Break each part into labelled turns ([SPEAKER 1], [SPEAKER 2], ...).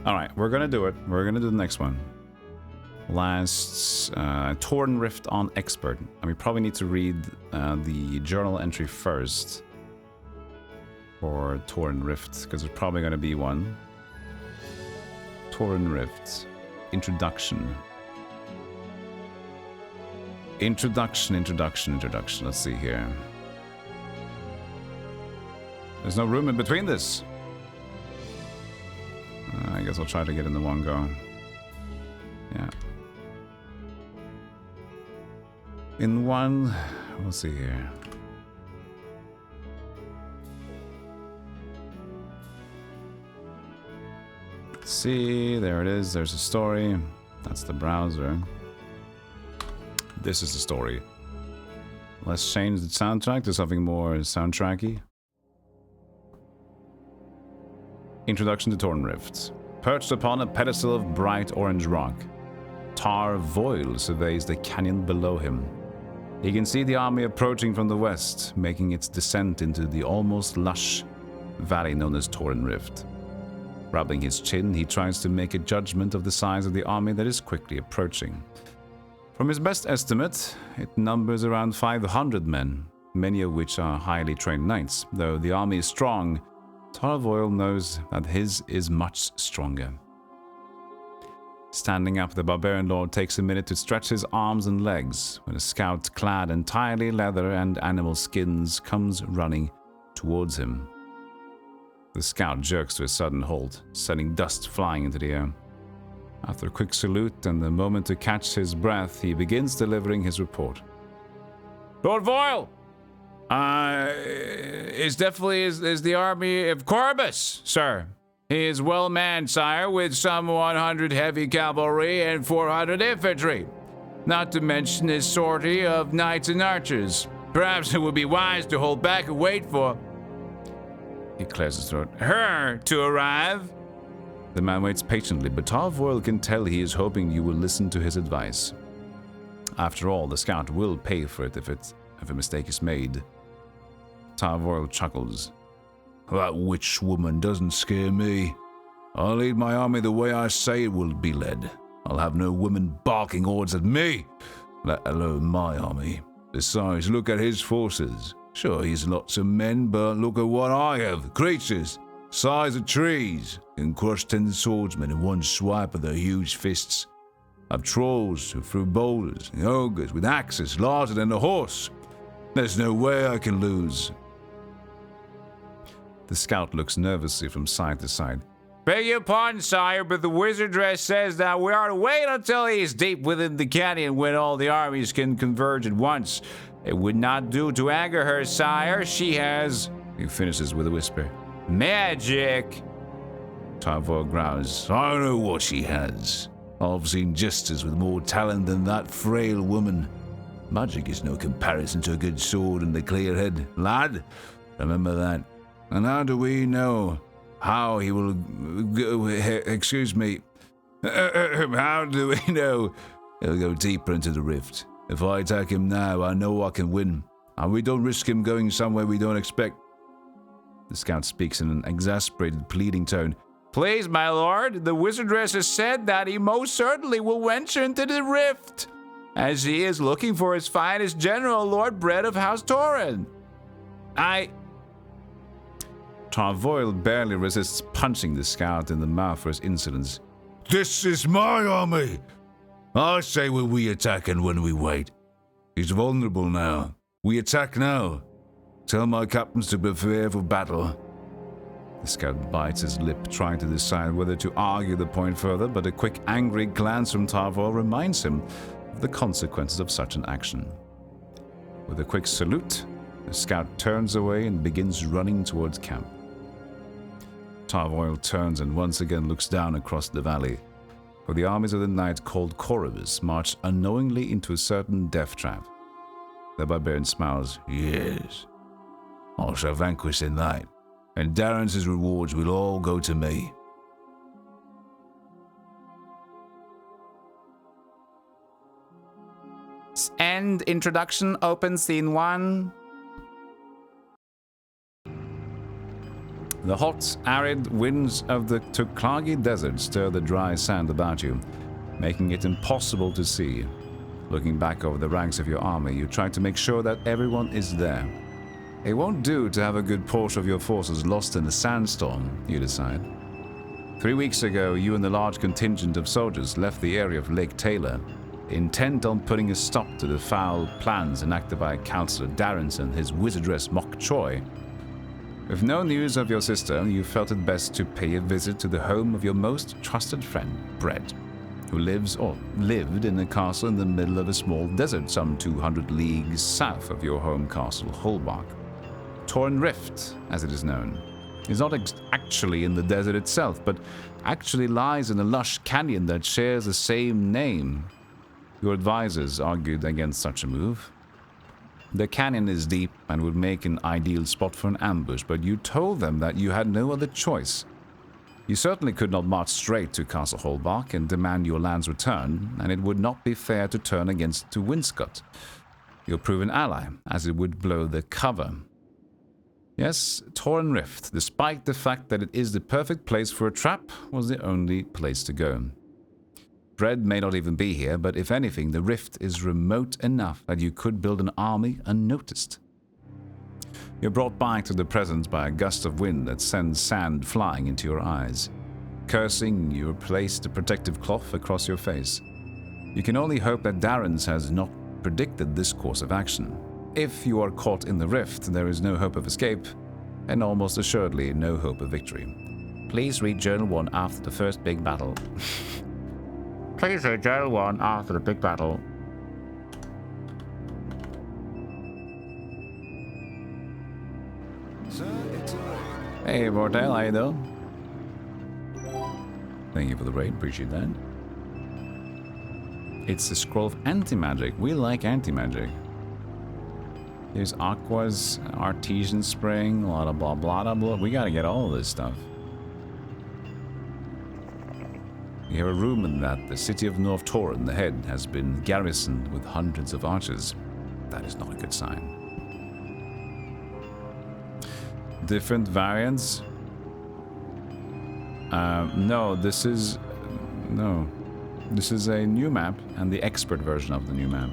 [SPEAKER 1] Alright, we're gonna do it. We're gonna do the next one. Last Toran Rift on Expert. And we probably need to read the journal entry first for Toran Rift, because there's probably gonna be one. Toran Rift. Introduction. Introduction. Let's see here. There's no room in between this. I guess I'll try to get in the one go. Yeah. In one, we'll see here. Let's see, there it is. There's a story. That's the browser. This is the story. Let's change the soundtrack to something more soundtracky. Introduction to Toran Rift. Perched upon a pedestal of bright orange rock, Tar Voil surveys the canyon below him. He can see the army approaching from the west, making its descent into the almost lush valley known as Toran Rift. Rubbing his chin, he tries to make a judgment of the size of the army that is quickly approaching. From his best estimate, it numbers around 500 men, many of which are highly trained knights. Though the army is strong, Tar Voil knows that his is much stronger. Standing up, the barbarian lord takes a minute to stretch his arms and legs when a scout clad entirely leather and animal skins comes running towards him. The scout jerks to a sudden halt, sending dust flying into the air. After a quick salute and a moment to catch his breath, he begins delivering his report. Lord Voil! Is the army of Corbus, sir. He is well manned, sire, with some 100 heavy cavalry and 400 infantry. Not to mention his sortie of knights and archers. Perhaps it would be wise to hold back and wait for... He clears his throat. Her to arrive? The man waits patiently, but Tar Voil can tell he is hoping you will listen to his advice. After all, the scout will pay for it if a mistake is made. Tar Voil chuckles. That witch woman doesn't scare me. I'll lead my army the way I say it will be led. I'll have no women barking orders at me, let alone my army. Besides, look at his forces. Sure, he's lots of men, but look at what I have. Creatures, size of trees, can crush 10 swordsmen in one swipe of their huge fists. I've trolls who threw boulders, and ogres with axes larger than a horse. There's no way I can lose. The scout looks nervously from side to side. Beg your pardon, sire, but the wizardress says that we are to wait until he is deep within the canyon when all the armies can converge at once. It would not do to anger her, sire. She has... He finishes with a whisper. Magic! Tar Voil growls. I know what she has. I've seen jesters with more talent than that frail woman. Magic is no comparison to a good sword and a clear head. Lad, remember that. And how do we know how he will go... Excuse me. How do we know he'll go deeper into the rift? If I attack him now, I know I can win. And we don't risk him going somewhere we don't expect. The scout speaks in an exasperated, pleading tone. Please, my lord, the wizardress has said that he most certainly will venture into the rift, as he is looking for his finest general, Lord Bread of House Toran. Tar Voil barely resists punching the scout in the mouth for his insolence. This is my army! I say when we attack and when we wait. He's vulnerable now. We attack now. Tell my captains to prepare for battle. The scout bites his lip, trying to decide whether to argue the point further, but a quick, angry glance from Tar Voil reminds him of the consequences of such an action. With a quick salute, the scout turns away and begins running towards camp. Tar Voil turns and once again looks down across the valley, where the armies of the night called Corvus march unknowingly into a certain death trap. The barbarian smiles. Yes, I shall vanquish the night, and Darren's rewards will all go to me. End introduction, open scene 1. The hot, arid winds of the Tuklagi Desert stir the dry sand about you, making it impossible to see. Looking back over the ranks of your army, you try to make sure that everyone is there. It won't do to have a good portion of your forces lost in the sandstorm, you decide. 3 weeks ago, you and the large contingent of soldiers left the area of Lake Taylor, intent on putting a stop to the foul plans enacted by Councillor Darrens and his wizardress Mock Choi. With no news of your sister, you felt it best to pay a visit to the home of your most trusted friend, Brett, who lived in a castle in the middle of a small desert some 200 leagues south of your home castle, Holbach. Toran Rift, as it is known, is not actually in the desert itself, but actually lies in a lush canyon that shares the same name. Your advisors argued against such a move. The canyon is deep and would make an ideal spot for an ambush, but you told them that you had no other choice. You certainly could not march straight to Castle Holbach and demand your land's return, and it would not be fair to turn against to Winscott, your proven ally, as it would blow the cover. Yes, Toran Rift, despite the fact that it is the perfect place for a trap, was the only place to go. Bread may not even be here, but if anything, the rift is remote enough that you could build an army unnoticed. You're brought back to the present by a gust of wind that sends sand flying into your eyes. Cursing, you replace the protective cloth across your face. You can only hope that Darrens has not predicted this course of action. If you are caught in the rift, there is no hope of escape, and almost assuredly no hope of victory. Please read Journal 1 after the first big battle. Please read Journal 1 after the big battle. Hey, Vortail, how you doing? Thank you for the raid, appreciate that. It's the scroll of anti-magic. We like anti-magic. Here's Aqua's Artesian Spring, a lot of blah blah blah. We gotta get all of this stuff. We have a rumor that the city of North Toran, the head, has been garrisoned with hundreds of archers. That is not a good sign. Different variants? No, this is a new map and the expert version of the new map.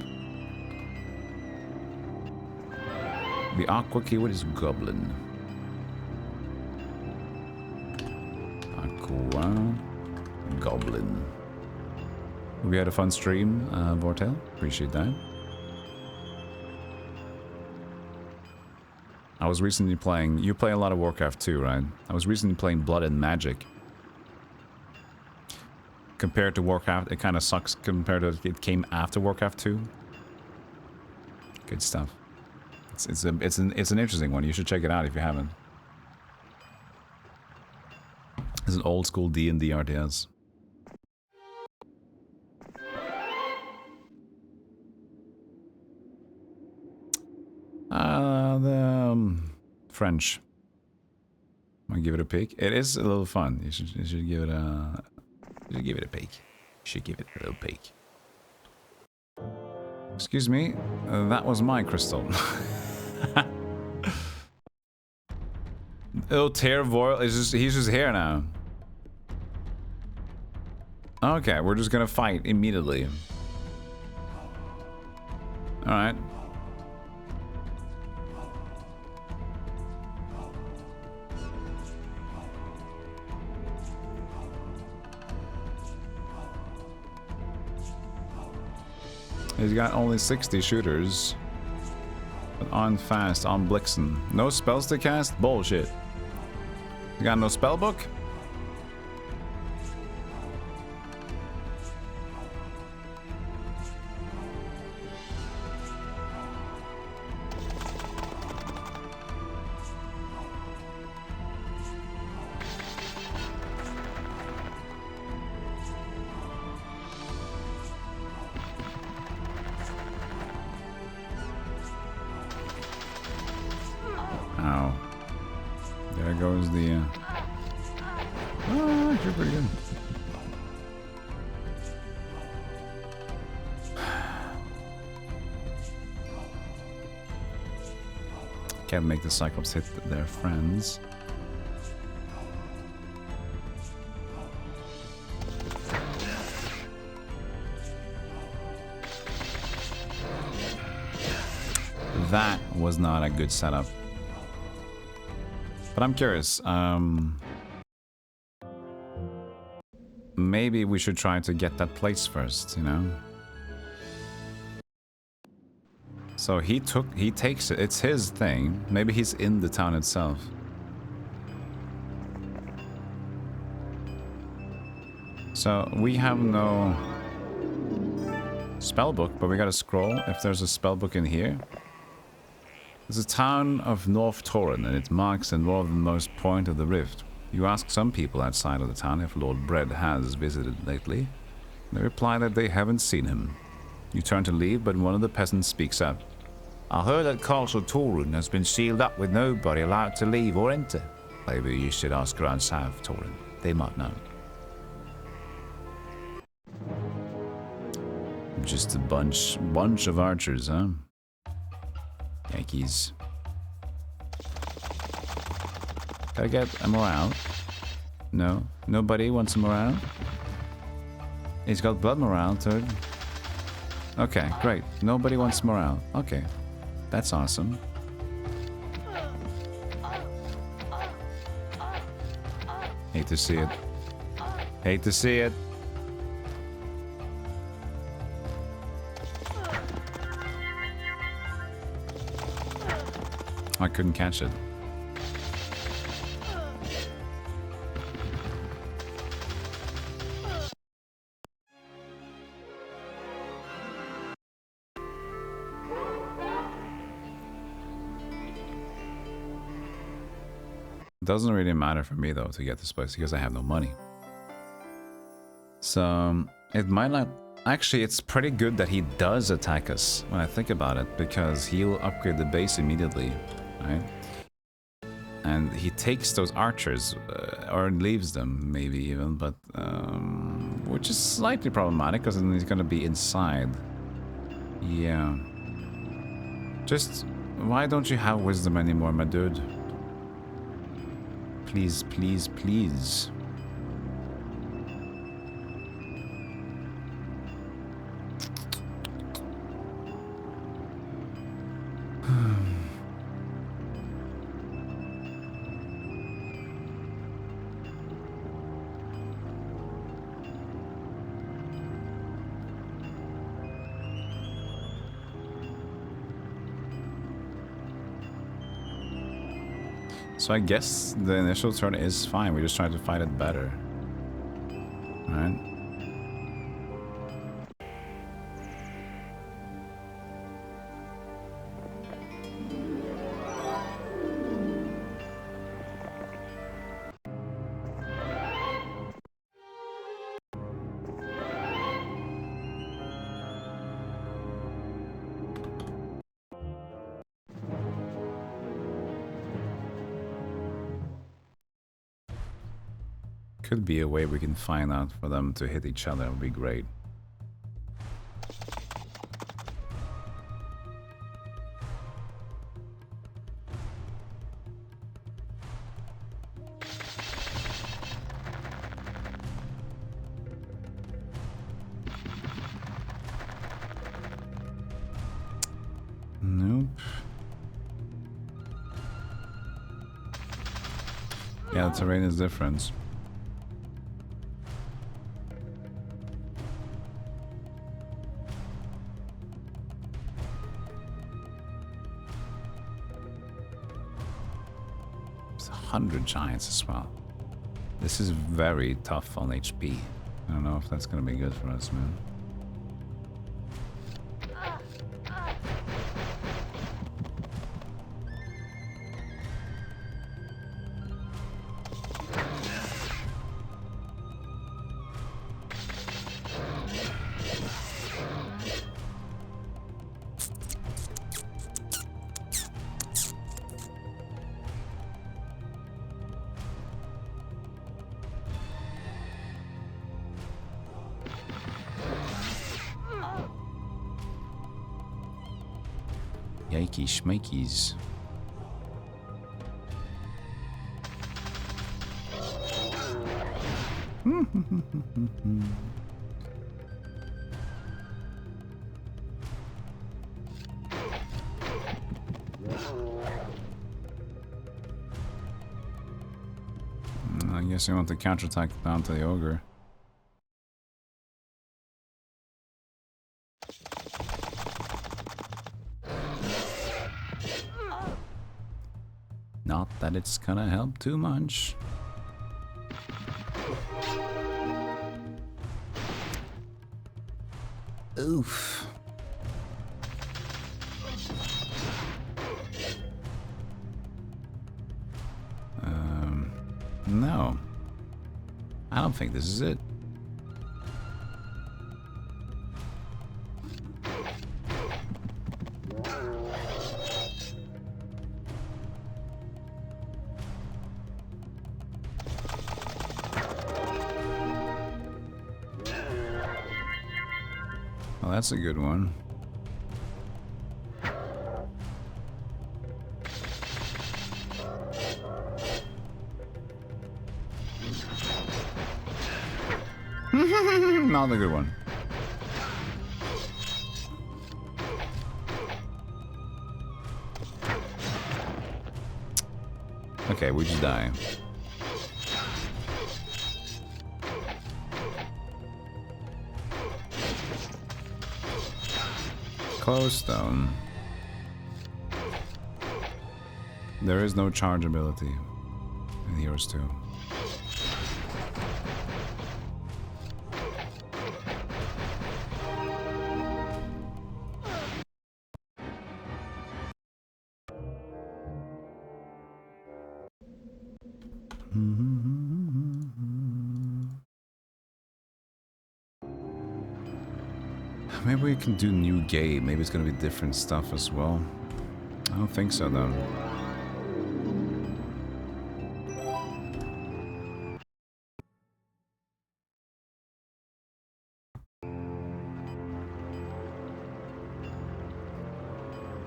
[SPEAKER 1] The aqua keyword is goblin. Aqua goblin. We had a fun stream, Vortel. Appreciate that. I was recently playing... You play a lot of Warcraft 2, right? I was recently playing Blood and Magic. Compared to Warcraft, it kind of sucks compared to it came after Warcraft 2. Good stuff. It's an interesting one. You should check it out if you haven't. It's an old school D&D RTS. French. I'm gonna give it a peek. It is a little fun. You should give it a. You should give it a peek. You should give it a little peek. Excuse me, that was my crystal. Oh, Tervoil is he's just here now. Okay, we're just gonna fight immediately. Alright. He's got only 60 shooters. But on fast, on Blixen. No spells to cast? Bullshit. You got no spell book? Ow. There goes the... Oh, you're pretty good. Can't make the Cyclops hit their friends. That was not a good setup. But I'm curious. Maybe we should try to get that place first, you know? So he takes it. It's his thing. Maybe he's in the town itself. So we have no spellbook, but we got a scroll. If there's a spellbook in here. It's a town of South Toran, and it marks the northernmost point of the rift. You ask some people outside of the town if Lord Bread has visited lately. They reply that they haven't seen him. You turn to leave, but one of the peasants speaks up. I heard that Castle Toran has been sealed up with nobody allowed to leave or enter. Maybe you should ask around South Toran. They might know. Just a bunch of archers, huh? Yankees. Gotta get a morale. No, nobody wants a morale. He's got blood morale, too. Okay, great. Nobody wants morale. Okay, that's awesome. Hate to see it. Hate to see it. I couldn't catch it. It doesn't really matter for me though to get this place because I have no money. So it might not. Actually, it's pretty good that he does attack us when I think about it, because he'll upgrade the base immediately, right? And he takes those archers, or leaves them maybe even, but which is slightly problematic because then he's gonna be inside. Yeah. Just why don't you have wisdom anymore, my dude? Please, please, please. So I guess the initial turn is fine. We just try to fight it better. Alright. Could be a way we can find out for them to hit each other. It would be great. Nope. Yeah, the terrain is different. It's 100 giants as well. This is very tough on HP. I don't know if that's gonna be good for us, man. Yikey schmakies. guess you want to counterattack down to the ogre. Not that it's gonna help too much. Oof. No. I don't think this is it. Well, that's a good one. Not a good one. Okay, we just die. Close though. There is no charge ability in Heroes 2. Maybe we can do new game. Maybe it's gonna be different stuff as well. I don't think so though.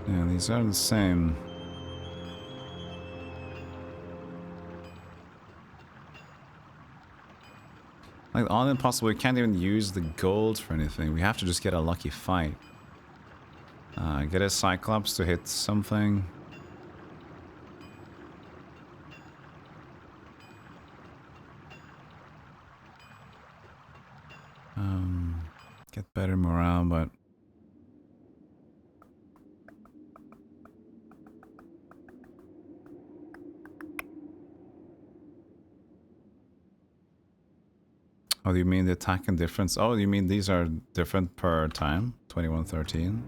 [SPEAKER 1] Yeah, these are the same. Like, all impossible, we can't even use the gold for anything. We have to just get a lucky fight. Get a Cyclops to hit something. Get better morale, but... Oh, do you mean the attack and difference? Oh, you mean these are different per time? 2113?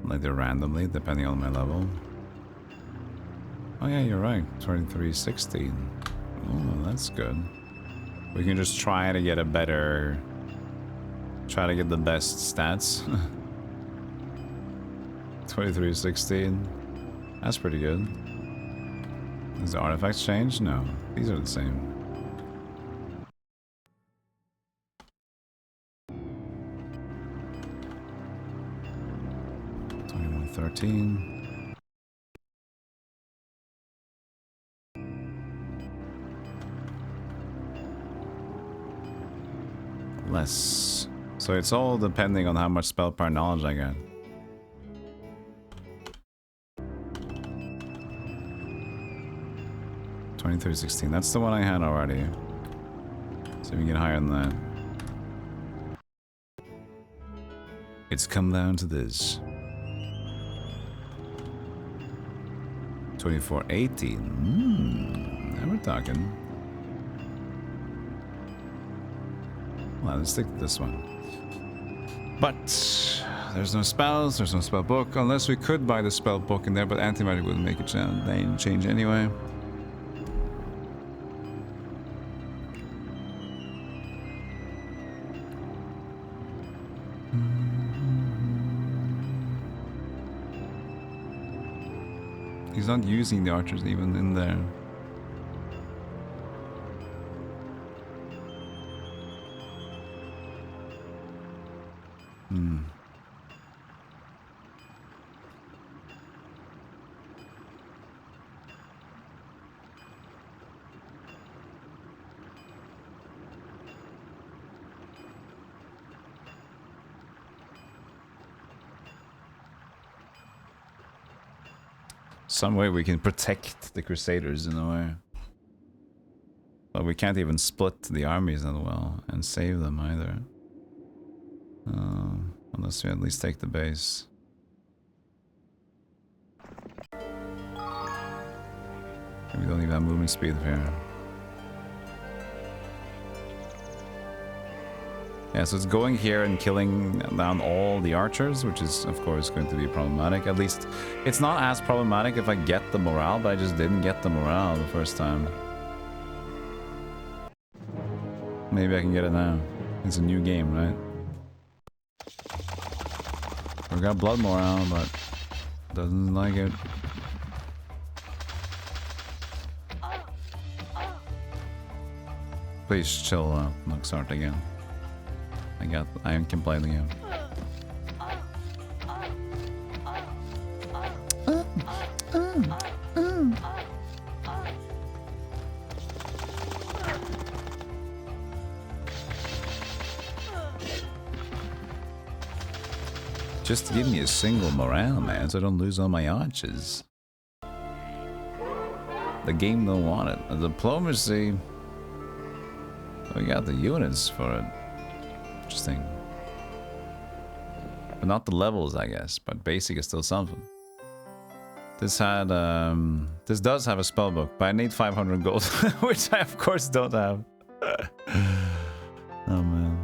[SPEAKER 1] Like they're randomly, depending on my level. Oh yeah, you're right. 2316. Oh, that's good. We can just try to get a better... Try to get the best stats. 2316. That's pretty good. Does the artifacts change? No. These are the same. $21.13. Less. So it's all depending on how much spell power knowledge I get. $23.16. That's the one I had already. So we can get higher than that. It's come down to this. 24.18. Now we're talking. Well, let's stick to this one. But there's no spells, there's no spell book, unless we could buy the spell book in there, but antimagic wouldn't make a change anyway. He's not using the archers even in there. Some way we can protect the Crusaders in a way. But we can't even split the armies that well and save them either. Unless we at least take the base. We don't even have movement speed here. Yeah, so it's going here and killing down all the archers, which is, of course, going to be problematic. At least, it's not as problematic if I get the morale, but I just didn't get the morale the first time. Maybe I can get it now. It's a new game, right? We got blood morale, but doesn't like it. Please chill out. Look, start again. I am complaining again. Just give me a single morale, man, so I don't lose all my arches. The game don't want it. The diplomacy, we got the units for it. Interesting. But not the levels, I guess. But basic is still something. This had, this does have a spellbook, but I need 500 gold, which I of course don't have. Oh man.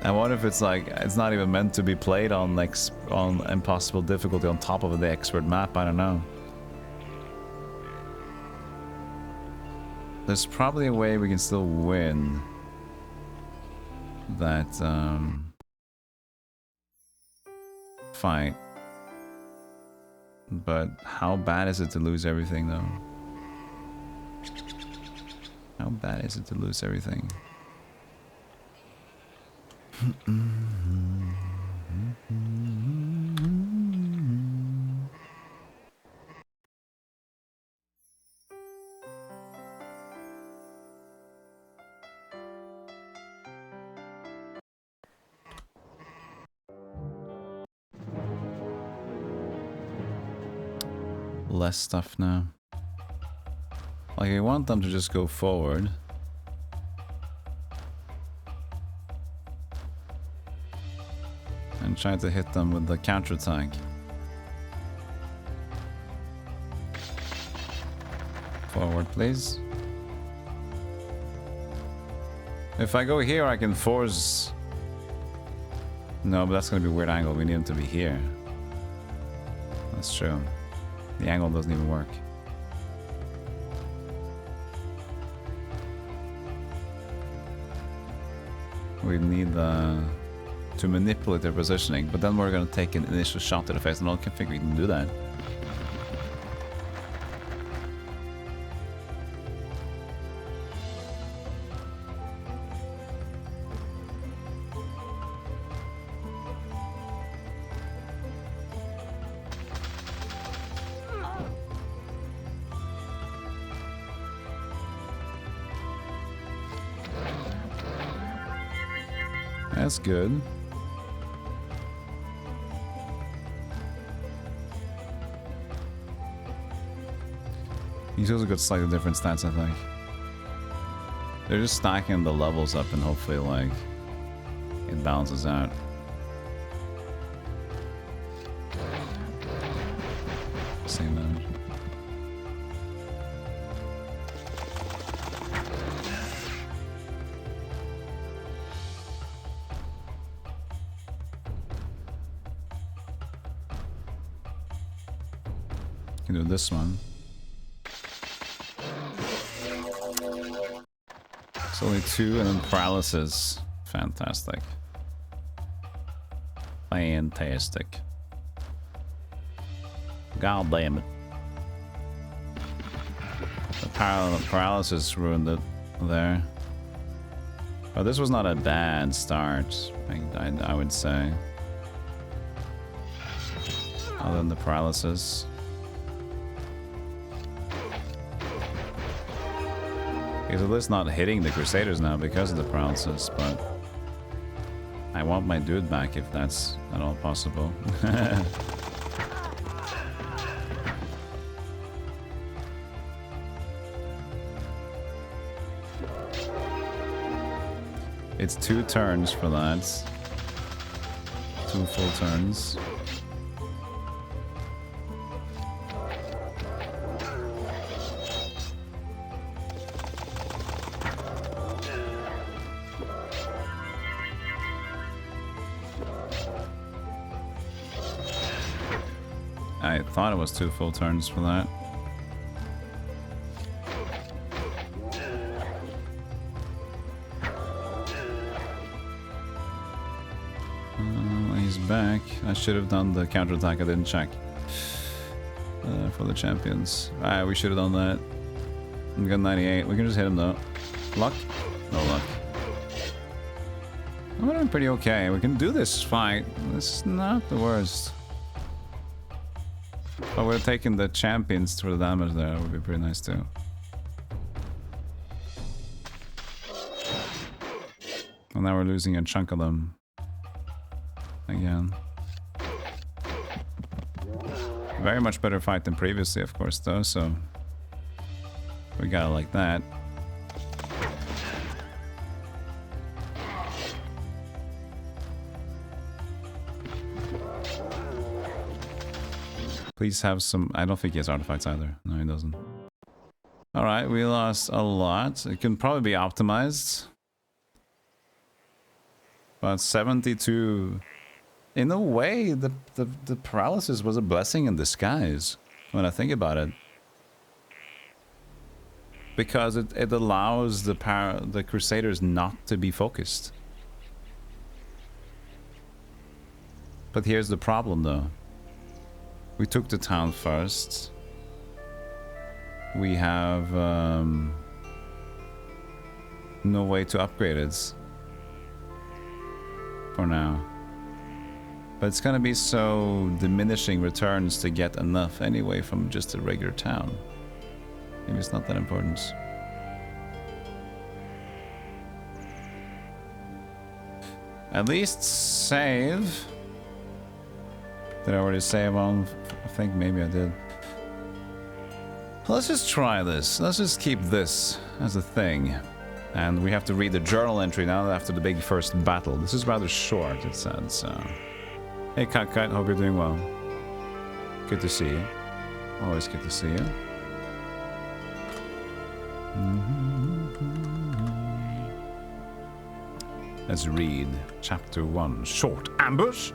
[SPEAKER 1] I wonder if it's like, it's not even meant to be played on like, on impossible difficulty on top of the expert map, I don't know. There's probably a way we can still win. That fight, but how bad is it to lose everything though? How bad is it to lose everything? Less stuff now. Like, I want them to just go forward. And try to hit them with the counterattack. Forward, please. If I go here, I can force... No, but that's gonna be a weird angle. We need him to be here. That's true. The angle doesn't even work. We need to manipulate their positioning, but then we're going to take an initial shot to the face, and I don't think we can do that. That's good. He's also got slightly different stats, I think. They're just stacking the levels up and hopefully, like, it balances out. Same damage. Can do this one. It's only 2 and then paralysis. Fantastic. Fantastic. God damn it. The paralysis ruined it there. Oh, this was not a bad start, I would say. Other than the paralysis. Because at least not hitting the Crusaders now because of the paralysis, but I want my dude back if that's at all possible. It's 2 turns for that. 2 full turns. I thought it was 2 full turns for that. He's back. I should have done the counterattack. I didn't check. For the champions. Alright, we should have done that. We got 98. We can just hit him though. Luck? No luck. We're doing pretty okay. We can do this fight. This is not the worst. But we're taking the champions for the damage there. That would be pretty nice too. And now we're losing a chunk of them. Again. Very much better fight than previously, of course, though, so... We got it like that. Please have some... I don't think he has artifacts either. No, he doesn't. Alright, we lost a lot. It can probably be optimized. But 72... In a way, the paralysis was a blessing in disguise, when I think about it. Because it allows the Crusaders not to be focused. But here's the problem, though. We took the town first. We have no way to upgrade it. For now. But it's gonna be so diminishing returns to get enough anyway from just a regular town. Maybe it's not that important. At least save. Did I already save on? I think maybe I did. Let's just try this. Let's just keep this as a thing. And we have to read the journal entry now after the big first battle. This is rather short, it said, so... Hey, Cut, hope you're doing well. Good to see you. Always good to see you. Let's read Chapter 1. Short Ambush.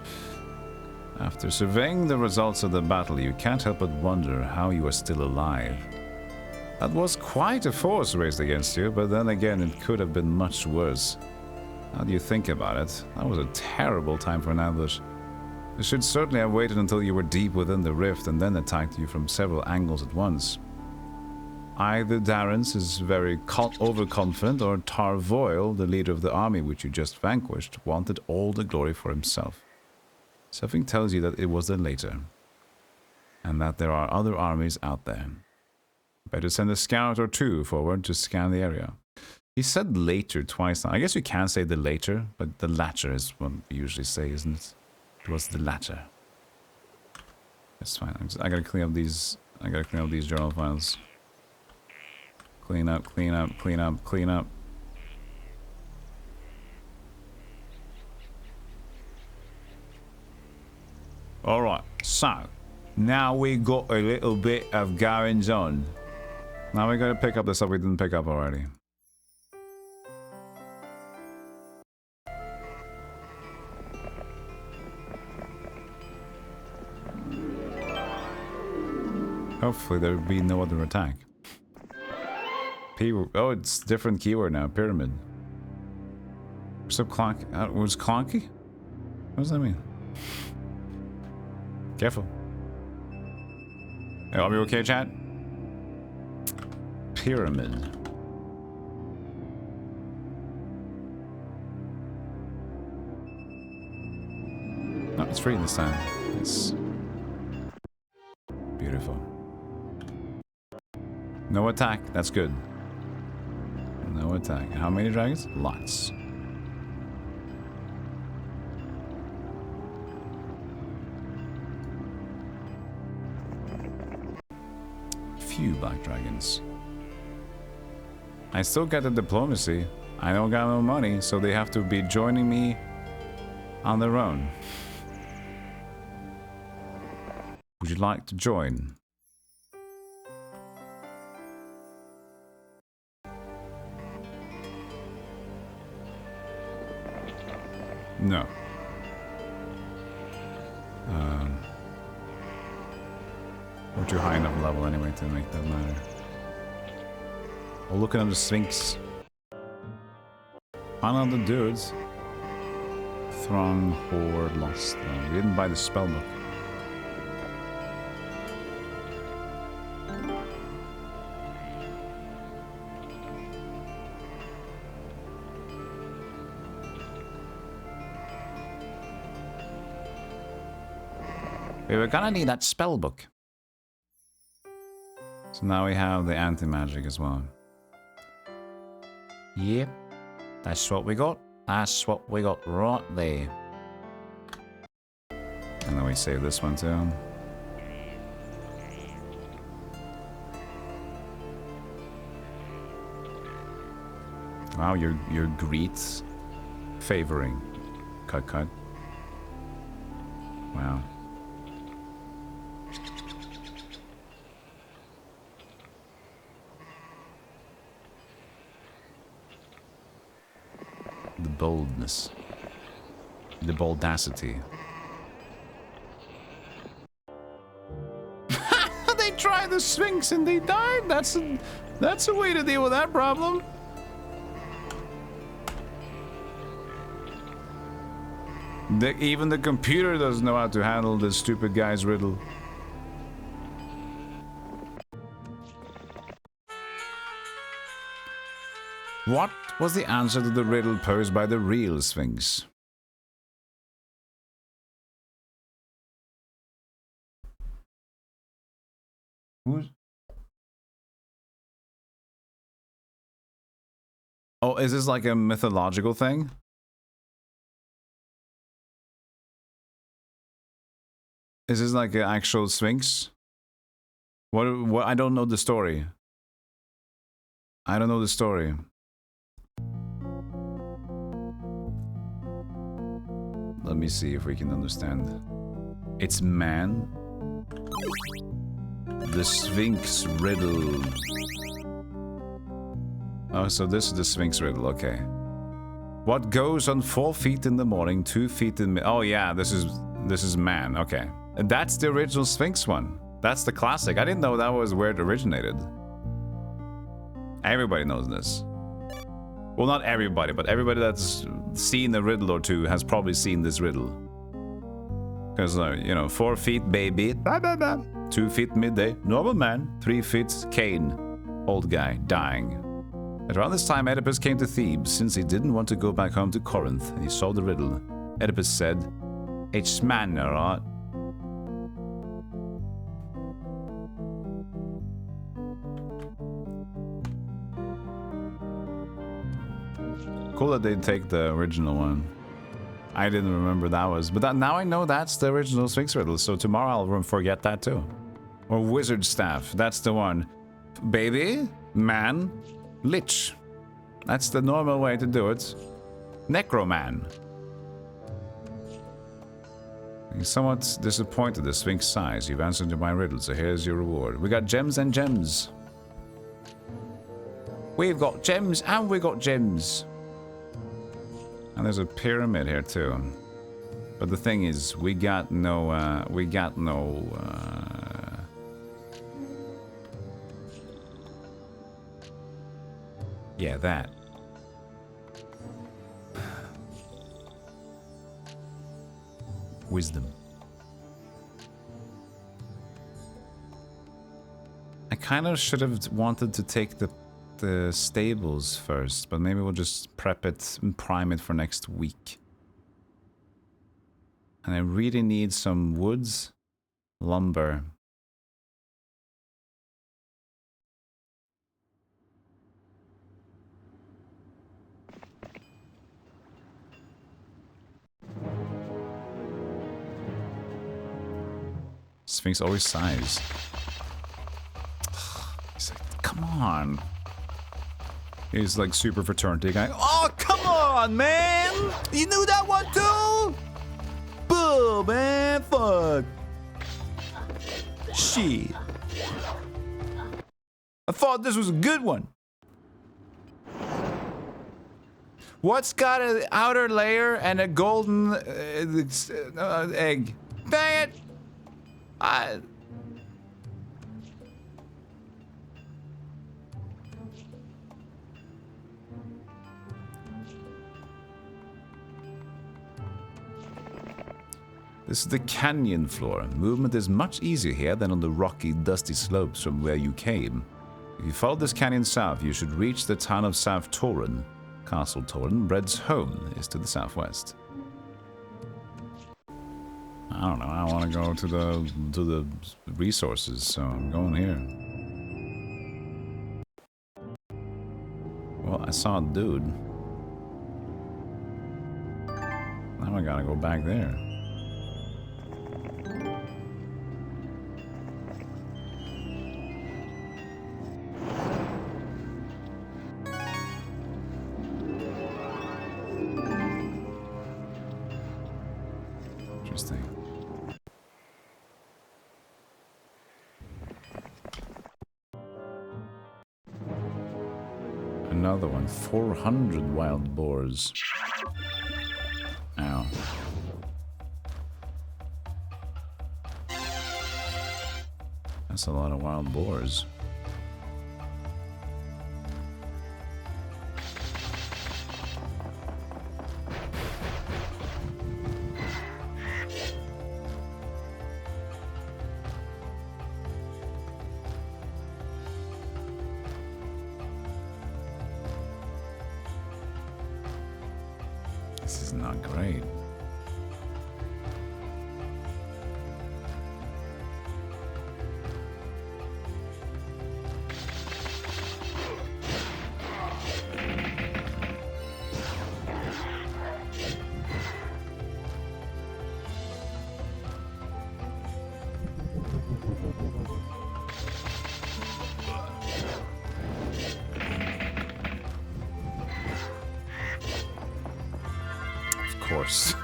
[SPEAKER 1] After surveying the results of the battle, you can't help but wonder how you are still alive. That was quite a force raised against you, but then again, it could have been much worse. How do you think about it? That was a terrible time for an ambush. You should certainly have waited until you were deep within the rift and then attacked you from several angles at once. Either Darrens is very overconfident, or Tarvoil, the leader of the army which you just vanquished, wanted all the glory for himself. Something tells you that it was the latter, and that there are other armies out there. Better send a scout or 2 forward to scan the area. He said later twice now. I guess you can say the later, but the latter is what we usually say, isn't it? It was the latter. That's fine. I gotta clean up these. I gotta clean up these journal files. Clean up, clean up, clean up, clean up. Alright, so now we got a little bit of goings on. Now we gotta pick up the stuff we didn't pick up already. Hopefully there'll be no other attack. Oh, it's different keyword now. Pyramid. What's up, clonk? Was clonky? What does that mean? Careful. Hey, are we okay, chat? Pyramid. No, it's free this time. It's beautiful. No attack. That's good. No attack. How many dragons? Lots. Few black dragons. I still get the diplomacy. I don't got no money, so they have to be joining me on their own. Would you like to join? No. We're too high enough level anyway to make that matter. We're looking at the Sphinx. Another dudes. Throng, Horde, Lost. We didn't buy the spellbook. We were gonna need that spellbook. So now we have the anti-magic as well. Yep. That's what we got. That's what we got right there. And then we save this one too. Wow, your greets favoring. Cut. Wow. The boldness. The boldacity. They tried the Sphinx and they died. That's a way to deal with that problem. Even the computer doesn't know how to handle this stupid guy's riddle. What was the answer to the riddle posed by the real Sphinx? Who's... Oh, is this like a mythological thing? Is this like an actual Sphinx? What? I don't know the story. I don't know the story. Let me see if we can understand. It's man. The Sphinx riddle. Oh, so this is the Sphinx riddle, okay. What goes on 4 feet in the morning, 2 feet in... Oh yeah, this is man, okay. And that's the original Sphinx one. That's the classic. I didn't know that was where it originated. Everybody knows this. Well, not everybody, but everybody that's seen a riddle or two has probably seen this riddle. Because, you know, 4 feet baby, blah, blah, blah. 2 feet midday, normal man. 3 feet Cain, old guy, dying. At around this time, Oedipus came to Thebes, since he didn't want to go back home to Corinth, and he saw the riddle. Oedipus said, "It's man, alright." Cool that they take the original one. I didn't remember that was, but now I know that's the original Sphinx riddle, so tomorrow I'll forget that too. Or wizard staff, that's the one. Baby, man, lich. That's the normal way to do it. Necroman. I'm somewhat disappointed the Sphinx size. You've answered to my riddle, so here's your reward. We got gems and gems. We've got gems and we got gems. And there's a pyramid here too. But the thing is, we got no, yeah, that. Wisdom. I kind of should have wanted to take the stables first, but maybe we'll just prep it and prime it for next week. And I really need some woods, lumber. Sphinx always sighs. He's like, come on. He's like super fraternity guy. Oh, come on, man! You knew that one too? Boo, man, fuck. Shit. I thought this was a good one. What's got an outer layer and a golden egg? Dang it! This is the canyon floor. Movement is much easier here than on the rocky, dusty slopes from where you came. If you follow this canyon south, you should reach the town of South Toran. Castle Toran, Bread's home, is to the southwest. I don't know. I want to go to the resources, so I'm going here. Well, I saw a dude. Now I gotta go back there. Interesting. Another one. 400 wild boars. Ow. That's a lot of wild boars. This is not great. Of course.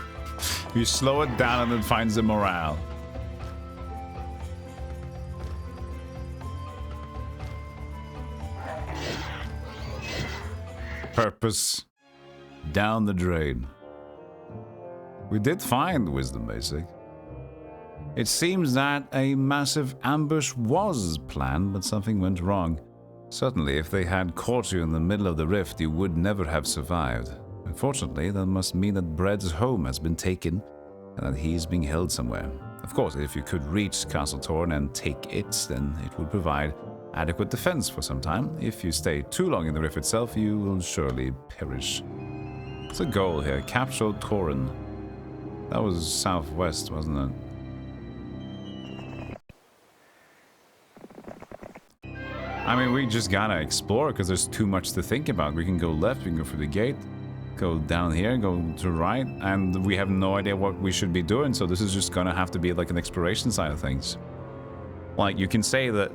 [SPEAKER 1] You slow it down and it finds the morale. Purpose. Down the drain. We did find Wisdom Basic. It seems that a massive ambush was planned, but something went wrong. Certainly, if they had caught you in the middle of the rift, you would never have survived. Unfortunately, that must mean that Bread's home has been taken and that he is being held somewhere. Of course, if you could reach Castle Toran and take it, then it would provide adequate defense for some time. If you stay too long in the rift itself, you will surely perish. It's a goal here. Capture Toran. That was southwest, wasn't it? I mean, we just gotta explore because there's too much to think about. We can go left, we can go through the gate, go down here, go to the right, and we have no idea what we should be doing, so this is just gonna have to be like an exploration side of things. Like, you can say that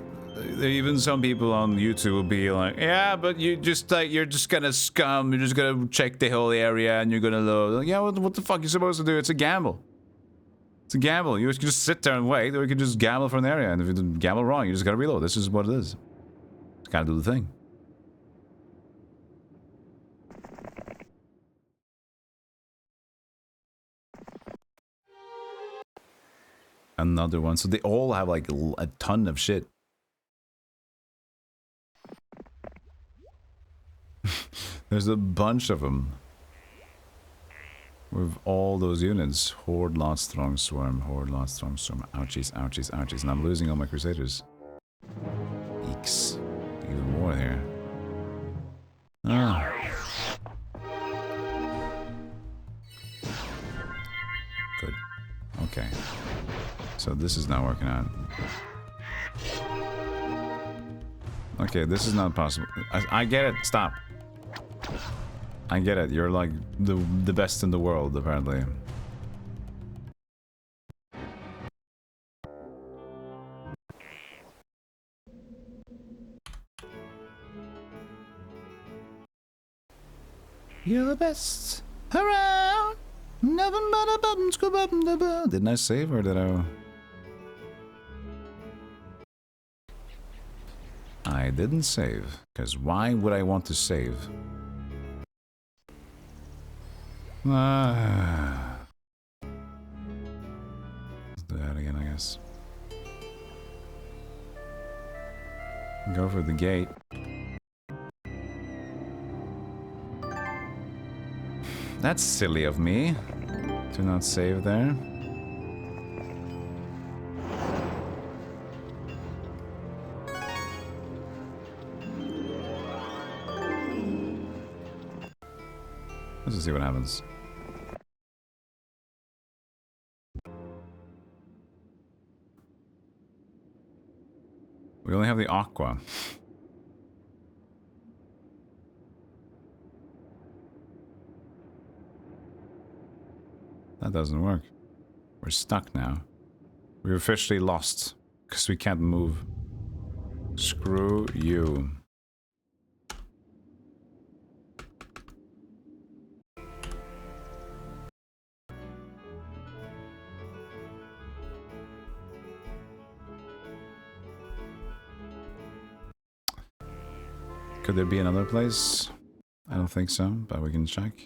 [SPEAKER 1] even some people on YouTube will be like, yeah, but you just like, you're just gonna scum, you're just gonna check the whole area and you're gonna load. Like, yeah, what the fuck are you supposed to do? It's a gamble. It's a gamble. You can just sit there and wait, or you can just gamble for an area, and if you gamble wrong, you just gotta reload. This is what it is. Just gotta do the thing. Another one. So they all have like a ton of shit. There's a bunch of them. With all those units. Horde, lot, strong swarm. Horde, lot, strong swarm. Ouchies, ouchies, ouchies. And I'm losing all my crusaders. Eeks. Even more here. Ah. Good. Okay. So this is not working out. Okay, this is not possible. I get it. Stop. I get it. You're like the best in the world, apparently. You're the best around. Nothing but a button, scoop up the button. Didn't I save or did I? I didn't save, because why would I want to save? Let's do that again, I guess. Go for the gate. That's silly of me to not save there. Let's just see what happens. We only have the aqua. That doesn't work. We're stuck now. We're officially lost because we can't move. Screw you. Could there be another place? I don't think so, but we can check.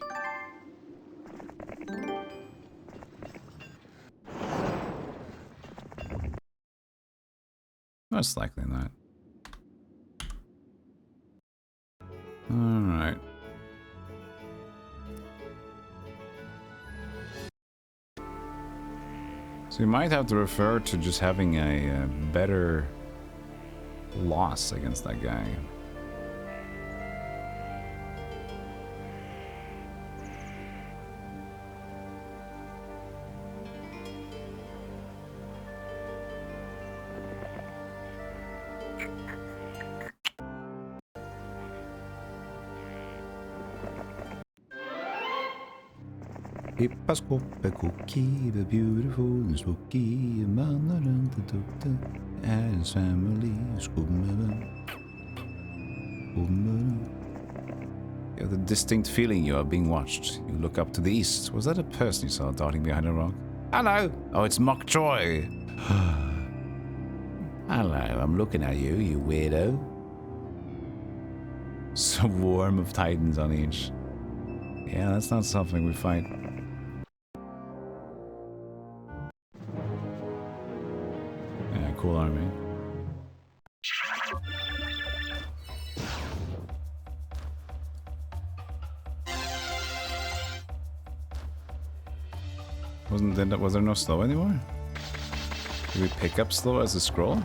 [SPEAKER 1] Most likely not. Alright. So you might have to refer to just having a better loss against that guy. Hippaskoppe cookie, the beautiful and spooky, and family. You have the distinct feeling you are being watched. You look up to the east. Was that a person you saw darting behind a rock? Hello! Oh, it's Mock Troy! Hello, I'm looking at you, you weirdo. Swarm of titans on each. Yeah, that's not something we fight. Yeah, cool army. Was there no slow anymore? Did we pick up slow as a scroll?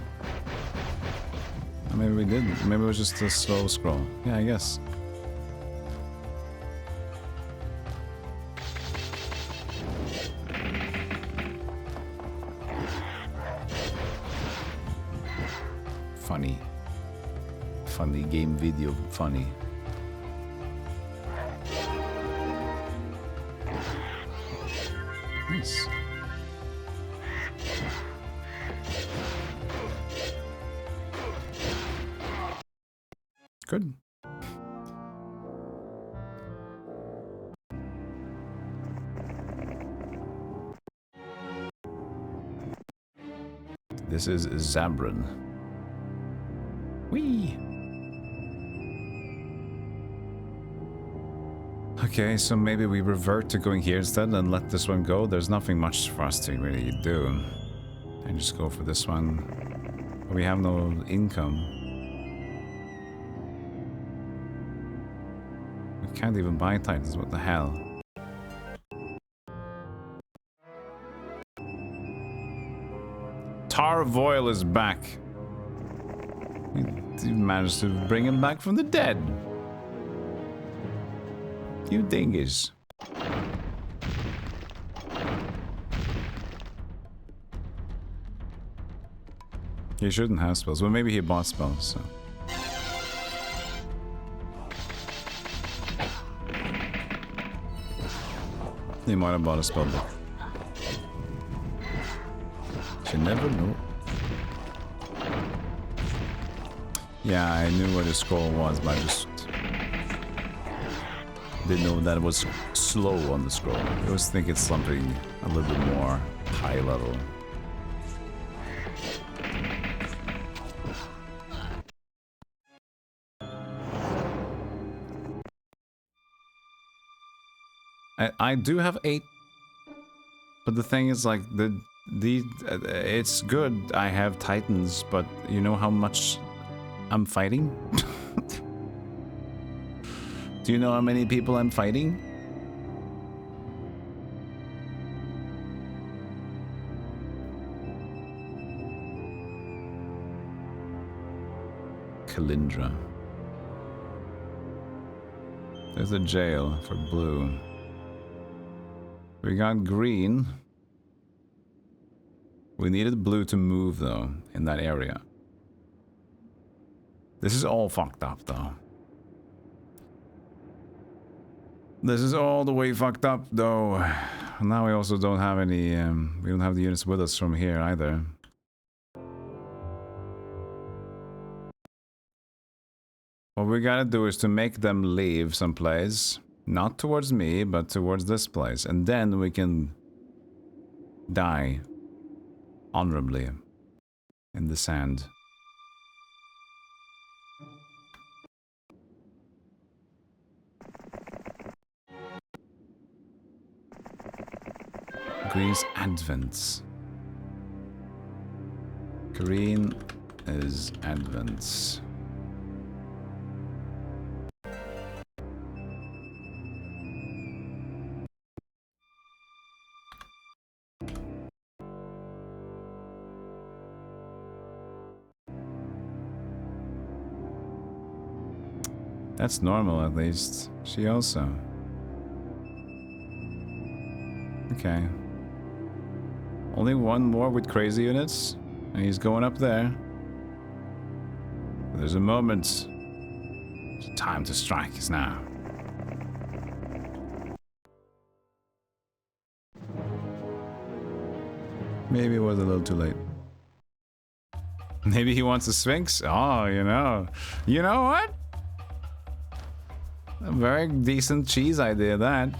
[SPEAKER 1] Or maybe we didn't. Maybe it was just a slow scroll. Yeah, I guess. Funny. Funny game video. Funny. Nice. Good. This is Zabran. Whee! Okay, so maybe we revert to going here instead and let this one go. There's nothing much for us to really do. And just go for this one. But we have no income. We can't even buy titans, what the hell? Tarvoil is back. You managed to bring him back from the dead. You dingus. He shouldn't have spells. Well, maybe he bought spells, so. He might have bought a spell book. You never know. Yeah, I knew what a scroll was, but I just Didn't know that was slow on the scroll. I always think it's something a little bit more high level. I do have 8, but the thing is, like, it's good I have Titans, but you know how much I'm fighting? Do you know how many people I'm fighting? Kalindra. There's a jail for blue. We got green. We needed blue to move, though, in that area. This is all fucked up, though. This is all the way fucked up, though. Now we also don't have any, we don't have the units with us from here, either. What we gotta do is to make them leave someplace. Not towards me, but towards this place. And then we can die honorably in the sand. Green's advents. Green is advents. That's normal, at least. She also. Okay. Only one more with crazy units, and he's going up there. There's a moment. The time to strike is now. Maybe it was a little too late. Maybe he wants a Sphinx? Oh, you know. You know what? A very decent cheese idea, that.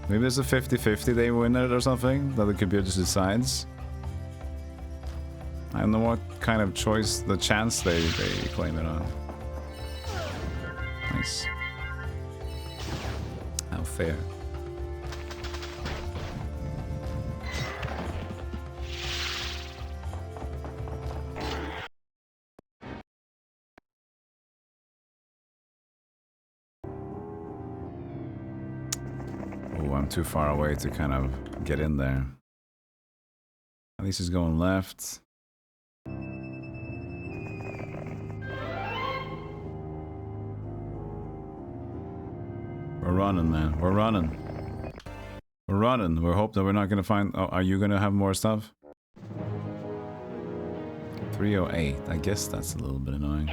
[SPEAKER 1] Maybe there's a 50-50 they win it or something, that the computer decides. I don't know what kind of choice, the chance they claim it on. Nice. How fair. I'm too far away to kind of get in there. At least he's going left. We're running, man. We're running. We're running. We're hoping that we're not going to find... Oh, are you going to have more stuff? 308. I guess that's a little bit annoying.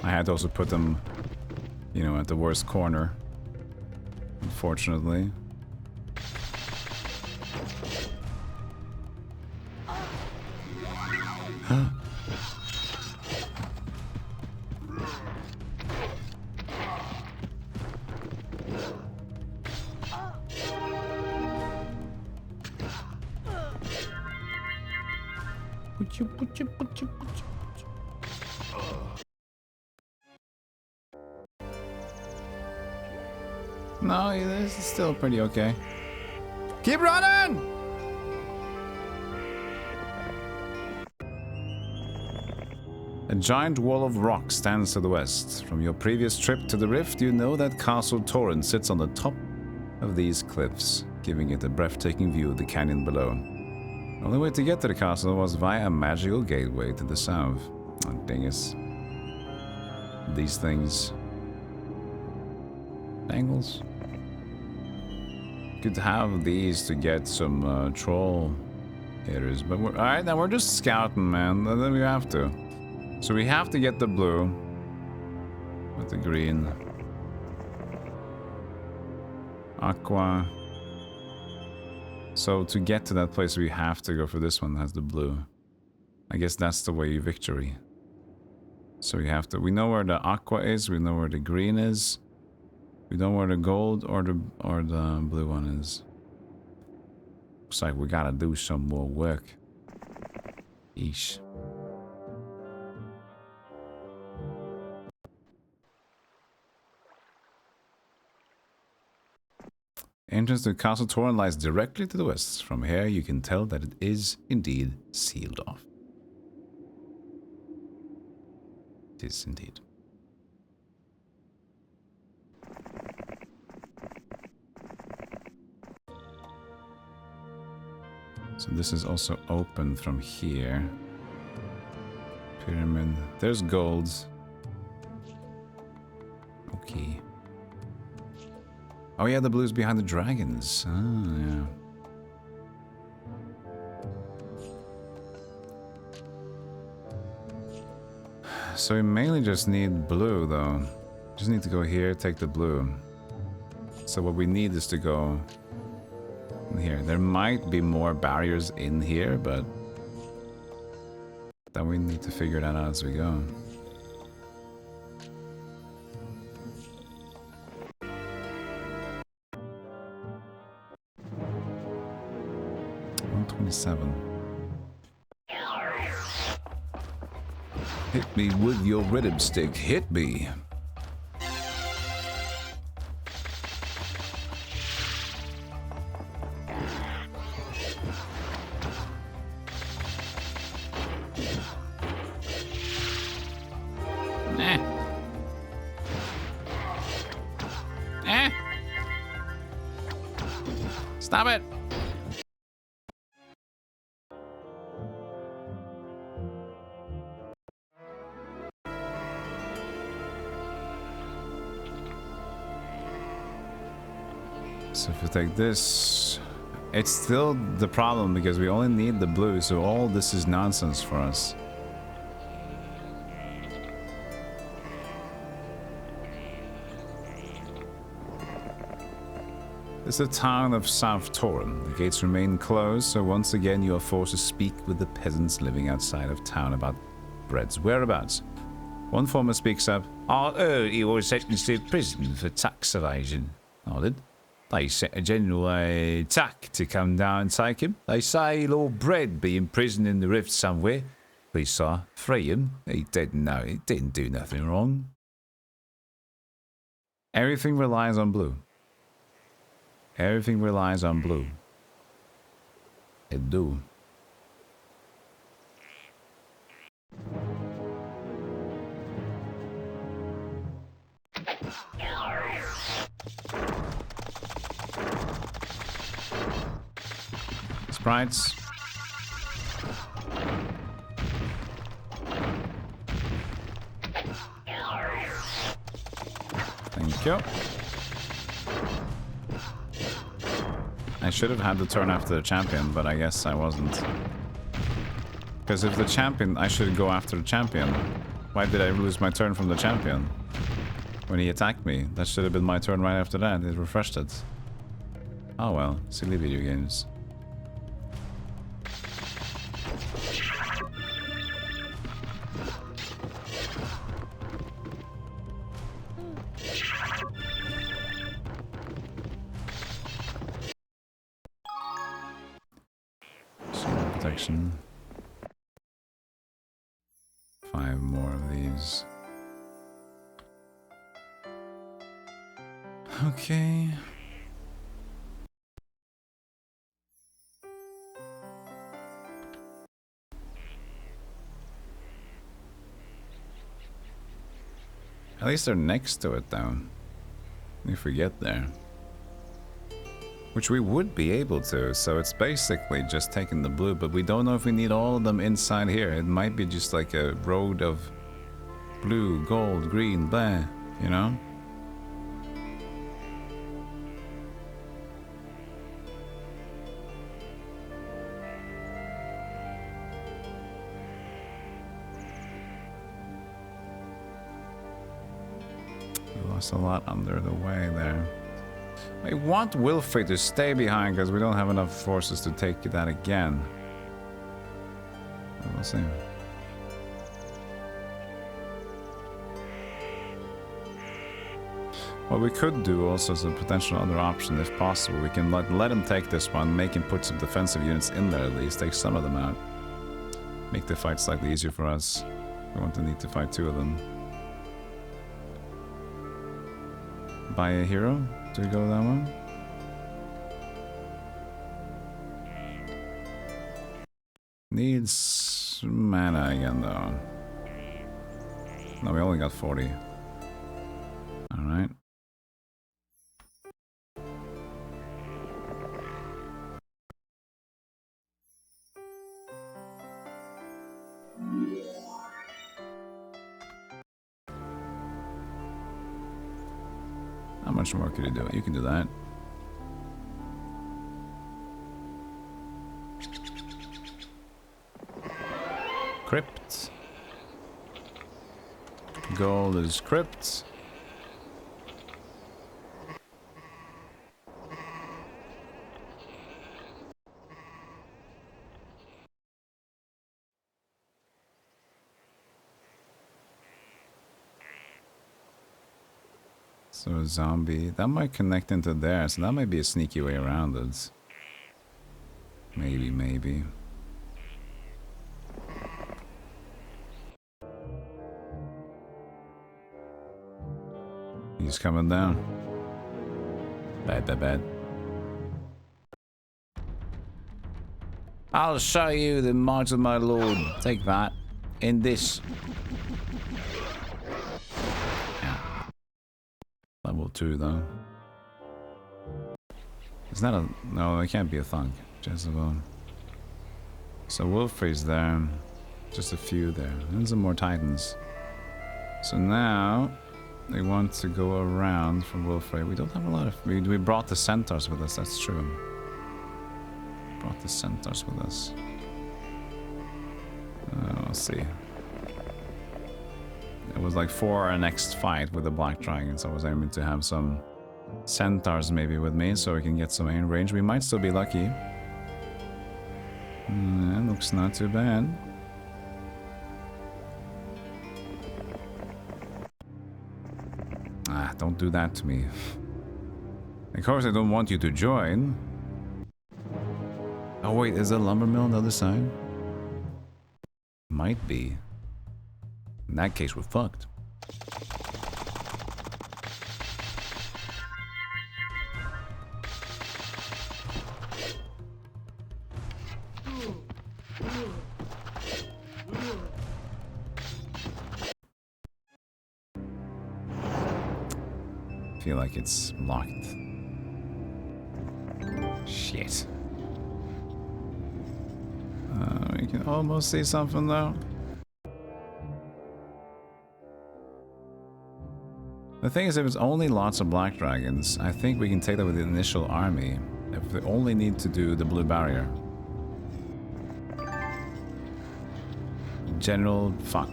[SPEAKER 1] I had to also put them, you know, at the worst corner, unfortunately. Huh. No, this is still pretty okay. Keep running! A giant wall of rock stands to the west. From your previous trip to the rift, you know that Castle Toran sits on the top of these cliffs, giving it a breathtaking view of the canyon below. The only way to get to the castle was via a magical gateway to the south. Oh, dingus. These things. Angles. Could have these to get some troll hitters, but we're alright. Now we're just scouting, man. Then we have to. So we have to get the blue with the green. Aqua. So to get to that place, we have to go for this one that has the blue. I guess that's the way victory. So we have to. We know where the aqua is. We know where the green is. We know where the gold or the blue one is. Looks like we gotta do some more work. Yeesh. Entrance to Castle Toran lies directly to the west. From here, you can tell that it is indeed sealed off. It is indeed. So this is also open from here. Pyramid. There's gold. Okay. Oh yeah, the blue's behind the dragons. Ah, yeah. So we mainly just need blue, though. Just need to go here, take the blue. So what we need is to go in here. There might be more barriers in here, but then we need to figure that out as we go. 127. Hit me with your rhythm stick. Hit me. Stop it. So if we take this, it's still the problem because we only need the blue, so all this is nonsense for us. It's the town of South Toran. The gates remain closed, so once again you are forced to speak with the peasants living outside of town about Bread's whereabouts. One farmer speaks up. I heard he was sentenced to prison for tax evasion. I did. They sent a general attack to come down and take him. They say Lord Bread be in prison in the rift somewhere. Police saw free him. He didn't know. He didn't do nothing wrong. Everything relies on blue. Everything relies on blue. It do. Sprites. Thank you. I should have had the turn after the champion, but I guess I wasn't. Because if the champion, I should go after the champion. Why did I lose my turn from the champion? When he attacked me. That should have been my turn right after that. It refreshed it. Oh well, silly video games. Protection. 5 more of these. Okay. At least they're next to it, though. If we get there. Which we would be able to, so it's basically just taking the blue, but we don't know if we need all of them inside here. It might be just like a road of blue, gold, green, blah, you know? We lost a lot under the way there. I want Wilfrid to stay behind because we don't have enough forces to take that again. We'll see. What we could do also as a potential other option, if possible, we can let him take this one, make him put some defensive units in there at least, take some of them out. Make the fight slightly easier for us. We want to need to fight 2 of them. Buy a hero? Do we go that one? Needs mana again though. No, we only got 40. Alright. How much more could you do? You can do that. Crypt. Gold is crypt. So a zombie, that might connect into there, so that might be a sneaky way around it. Maybe. He's coming down. Bad. I'll show you the might of my lord. Take that. In this. Level 2 though. Is that a... No, it can't be a thunk. Jezebel. So Wilfrid's there. Just a few there. And some more titans. So now they want to go around from Wilfrid. We don't have a lot of... We brought the centaurs with us, that's true. Brought the centaurs with us. We'll see. It was like for our next fight with the Black Dragon, so I was aiming to have some centaurs maybe with me so we can get some aim range. We might still be lucky. That looks not too bad. Ah, don't do that to me. Of course I don't want you to join. Oh wait, is there a lumber mill on the other side? Might be. In that case, we're fucked. I feel like it's locked. Shit. We can almost see something though. The thing is, if it's only lots of black dragons, I think we can take that with the initial army. If we only need to do the blue barrier. General fuck.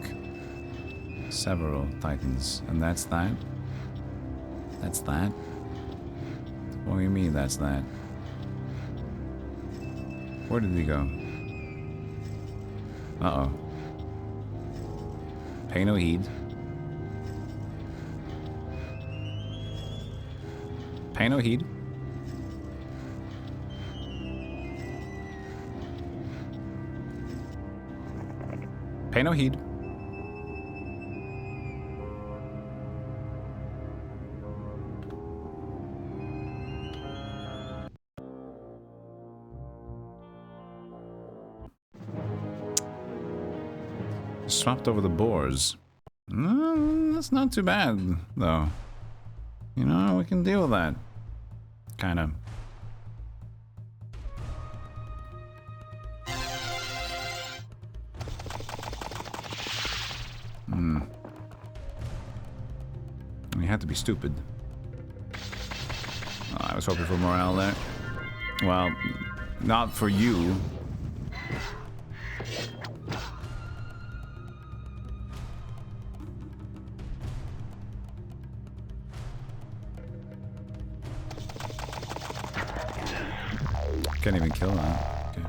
[SPEAKER 1] Several titans. And that's that? That's that? What do you mean that's that? Where did he go? Uh-oh. Pay no heed. Pay no heed. Pay no heed. Swapped over the boars. That's not too bad, though. You know, we can deal with that. Kind of. We had to be stupid. Oh, I was hoping for morale there. Well, not for you. Can't even kill that. Okay.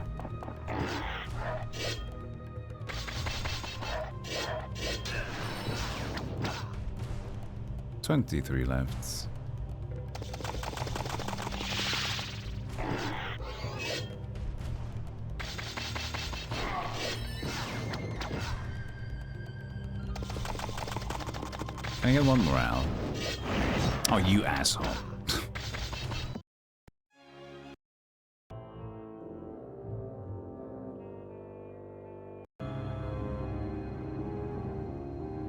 [SPEAKER 1] 23 left. Can I get one morale? Oh, you asshole.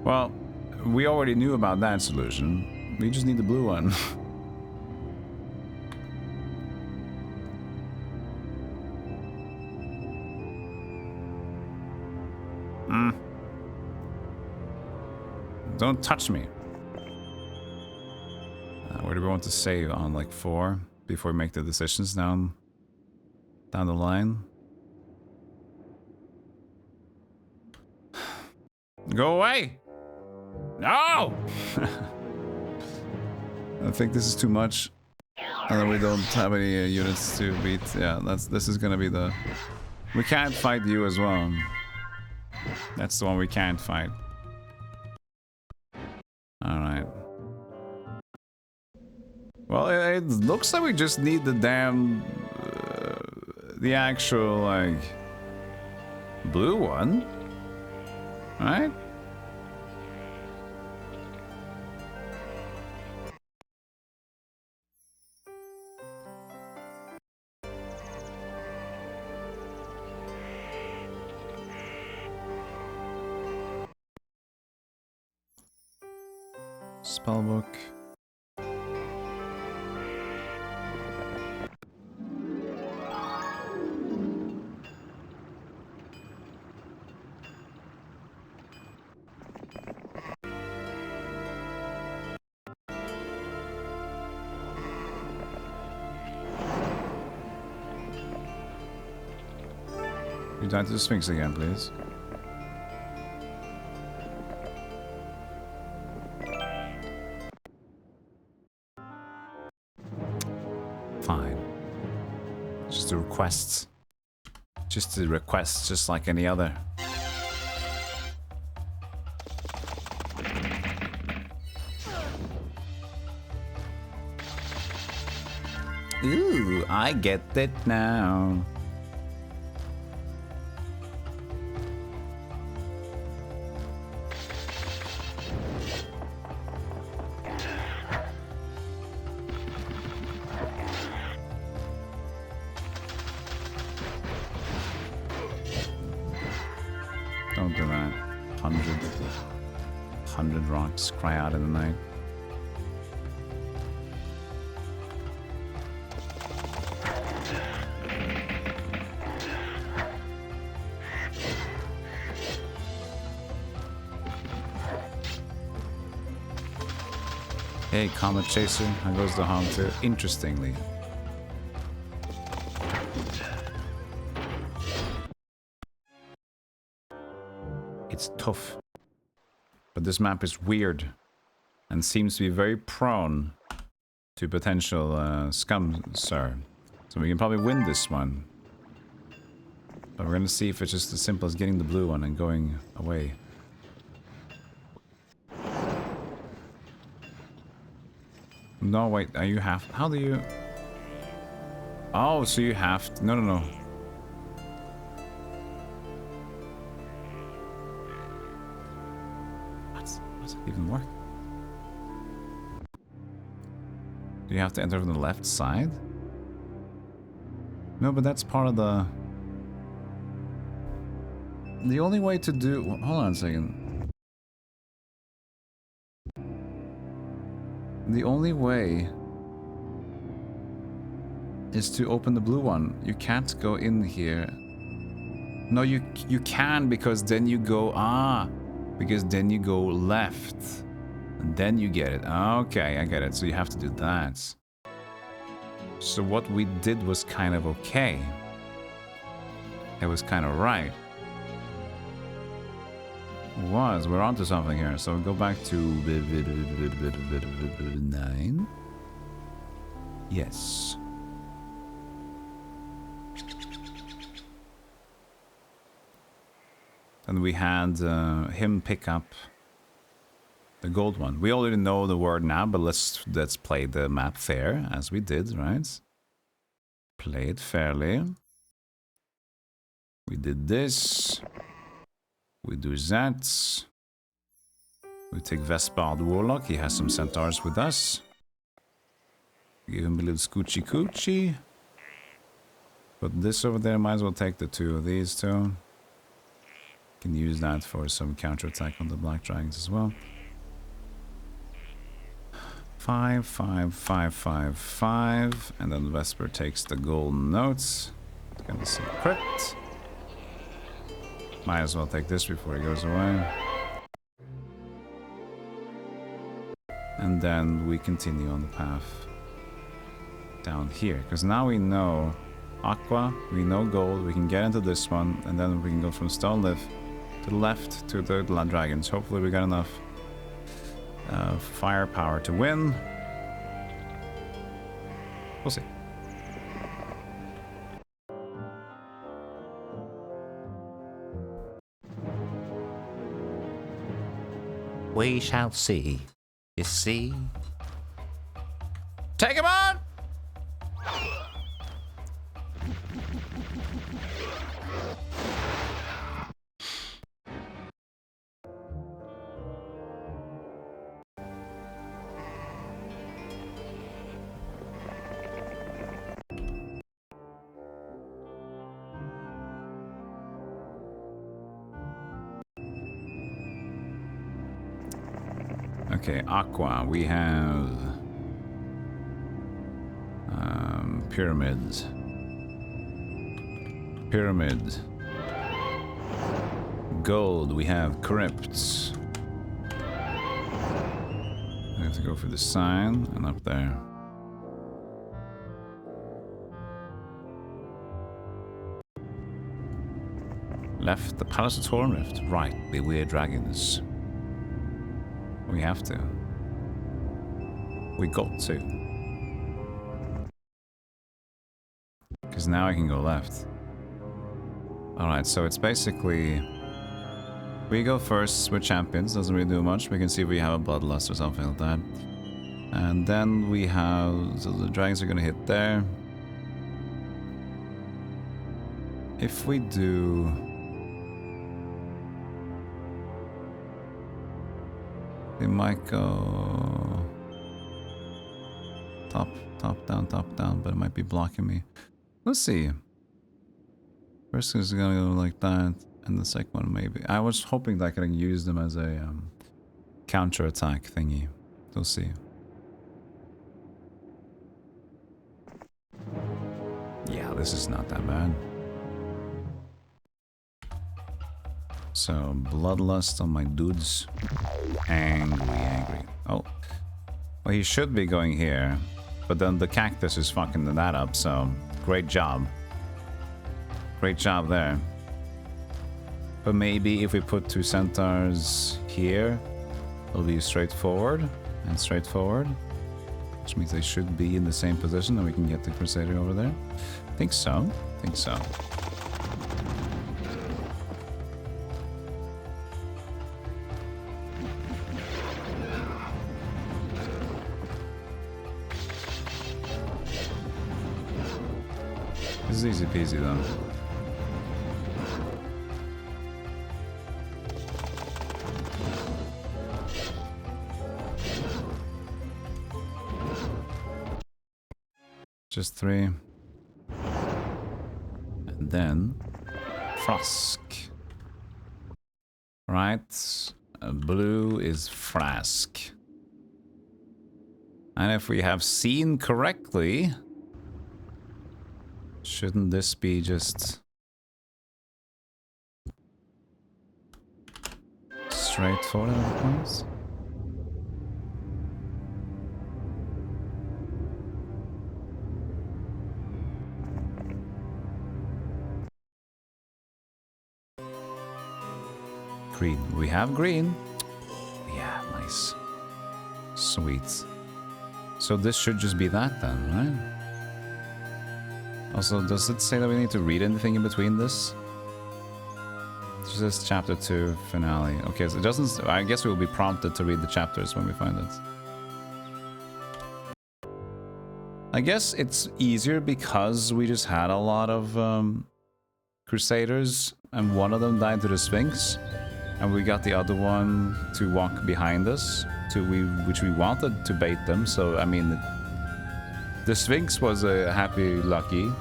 [SPEAKER 1] Well, we already knew about that solution. We just need the blue one. Don't touch me. Where do we want to save on? Like 4 before we make the decisions down the line. Go away! No! I think this is too much. And then we don't have any units to beat. Yeah, this is gonna be the... We can't fight you as well. That's the one we can't fight. Alright. Well, it looks like we just need the damn... the actual, like... blue one. Right? Spellbook. You died to the Sphinx again, please. Fine. Just the requests. Just the requests, just like any other. Ooh, I get it now. Don't do that. 100 rocks cry out in the night. Hey, Comet Chaser, how goes the Haunter? Interestingly. It's tough. But this map is weird. And seems to be very prone to potential scum, sir. So we can probably win this one. But we're gonna see if it's just as simple as getting the blue one and going away. No, wait, are you half? How do you... Oh, so you have to... No, no, no. What? How does it even work? Do you have to enter from the left side? No, but that's part of the... The only way to do... Hold on a second. The only way is to open the blue one. You can't go in here. No, you can, because then you go... because then you go left. And then you get it. Okay, I get it. So you have to do that. So what we did was kind of okay. It was kind of right. We're onto something here. So we go back to 9. Yes. and we had him pick up the gold one. We already know the word now, but let's play the map fair as we did, right? Play it fairly. We did this. We do that. We take Vespa the Warlock. He has some centaurs with us. Give him a little scoochie coochie. Put this over there. Might as well take the two of these two. Can use that for some counterattack on the black dragons as well. 5, 5, 5, 5, 5. And then Vesper takes the golden notes. Gonna see crit. Might as well take this before he goes away. And then we continue on the path down here. Because now we know Aqua, we know Gold, we can get into this one, and then we can go from Stone to the left to the Blood Dragons. Hopefully we got enough firepower to win. We'll see.
[SPEAKER 2] We shall see. You see?
[SPEAKER 1] Take him on! Okay, Aqua, we have pyramids. Pyramid. Gold, we have crypts. We have to go for the sign and up there. Left, the Palace of Toran Rift. Right, the weird dragons. We have to. We got to. Because now I can go left. Alright, so it's basically... We go first, we're champions, doesn't really do much. We can see if we have a bloodlust or something like that. And then we have... So the dragons are gonna hit there. If we do... We might go top, down, but it might be blocking me. Let's see. First is gonna go like that, and the second one maybe. I was hoping that I could use them as a counter-attack thingy. We'll see. Yeah, this is not that bad. So, bloodlust on my dudes. Angry. Oh. Well, he should be going here. But then the cactus is fucking that up, so... Great job. Great job there. But maybe if we put two centaurs here, it'll be straightforward and straightforward. Which means they should be in the same position and we can get the Crusader over there. Think so. Think so. This is easy peasy though. Just 3. And then Frosk. Right. Blue is Frask. And if we have seen correctly, shouldn't this be just straightforward at the points? Green. We have green. Yeah, nice. Sweet. So this should just be that then, right? Also, does it say that we need to read anything in between this? This is chapter 2 finale. Okay, so it doesn't... I guess we will be prompted to read the chapters when we find it. I guess it's easier because we just had a lot of Crusaders, and one of them died to the Sphinx, and we got the other one to walk behind us, which we wanted to bait them. So I mean, the Sphinx was a happy, lucky.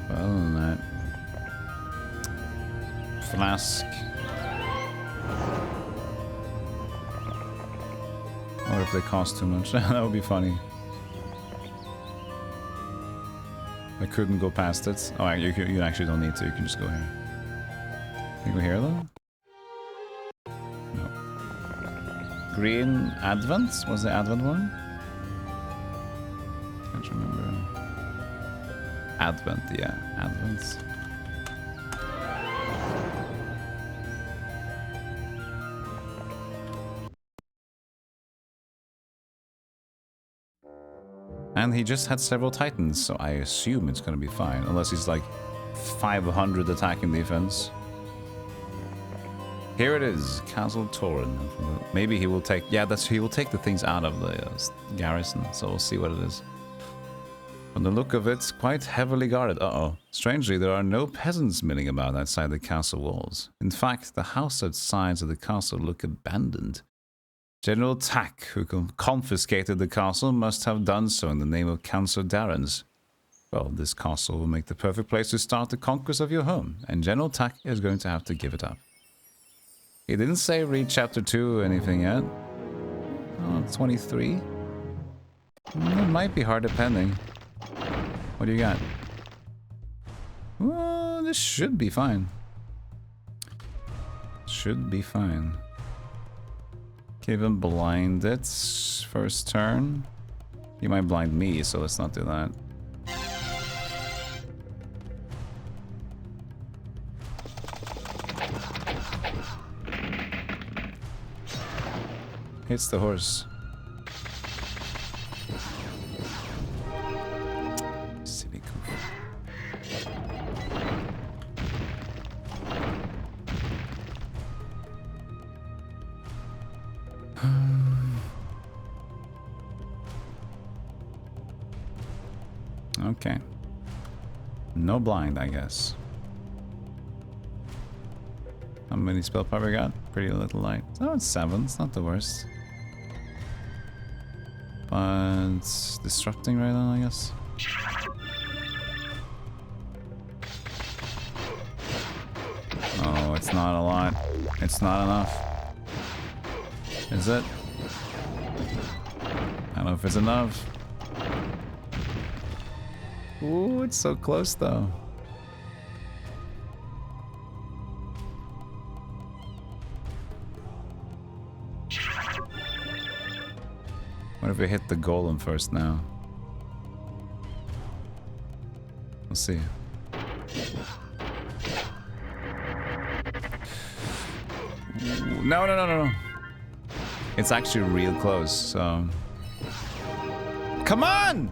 [SPEAKER 1] Well, other than that, flask. What if they cost too much? That would be funny. I couldn't go past it. Oh, you actually don't need to. You can just go here. Can you go here, though? No. Green Advent? Was the Advent one? Can't remember. Advent, yeah. Advent. And he just had several titans, so I assume it's gonna be fine. Unless he's like 500 attack and defense. Here it is, Castle Toran. Maybe he will take... Yeah, he will take the things out of the garrison, so we'll see what it is. From the look of it, quite heavily guarded. Uh-oh. Strangely, there are no peasants milling about outside the castle walls. In fact, the house outside of the castle look abandoned. General Tack, who confiscated the castle, must have done so in the name of Councillor Darren's. Well, this castle will make the perfect place to start the conquest of your home, and General Tack is going to have to give it up. He didn't say read chapter 2 or anything yet. Oh, 23? It might be hard depending. What do you got? Well, this should be fine. Should be fine. Give him blind it first turn. He might blind me, so let's not do that. Hits the horse. Silly goof. Okay. No blind, I guess. How many spell power we got? Pretty little light. Oh, it's 7. It's not the worst. But it's disrupting right now, I guess. Oh, it's not a lot. It's not enough. Is it? I don't know if it's enough. Ooh, it's so close though. What if we hit the golem first now? We'll see. Ooh, no. It's actually real close, so... Come on!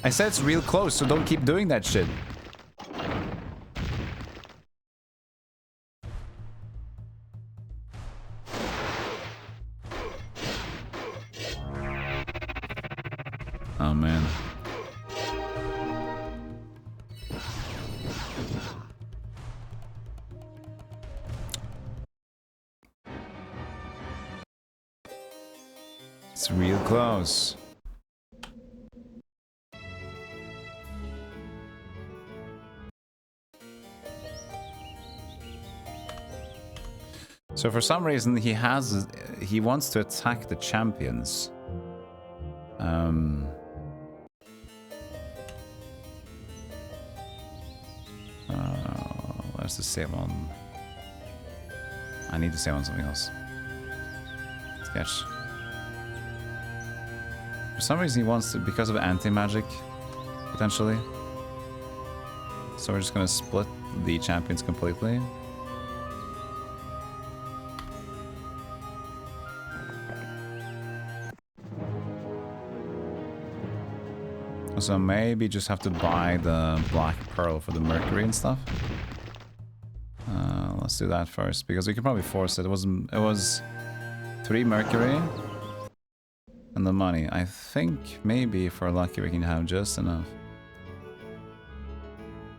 [SPEAKER 1] I said it's real close, so don't keep doing that shit. Oh man. It's real close. So for some reason he wants to attack the champions. Where's the save on? I need to save on something else. Sketch. For some reason he wants to, because of anti-magic, potentially. So we're just gonna split the champions completely. So maybe just have to buy the black pearl for the mercury and stuff. Let's do that first because we can probably force it. It was 3 mercury and the money. I think maybe if we're lucky we can have just enough.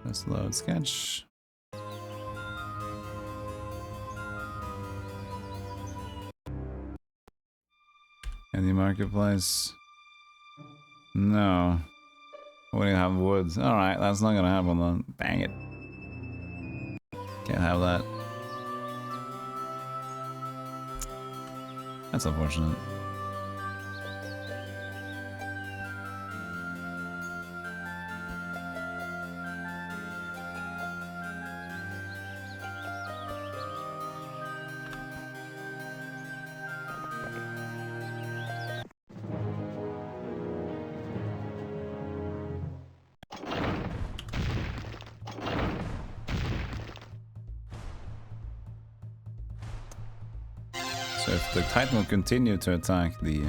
[SPEAKER 1] Let's load sketch. Any marketplace? No. We don't have wood. Alright, that's not gonna happen then. Dang it. Can't have that. That's unfortunate. So if the Titan will continue to attack the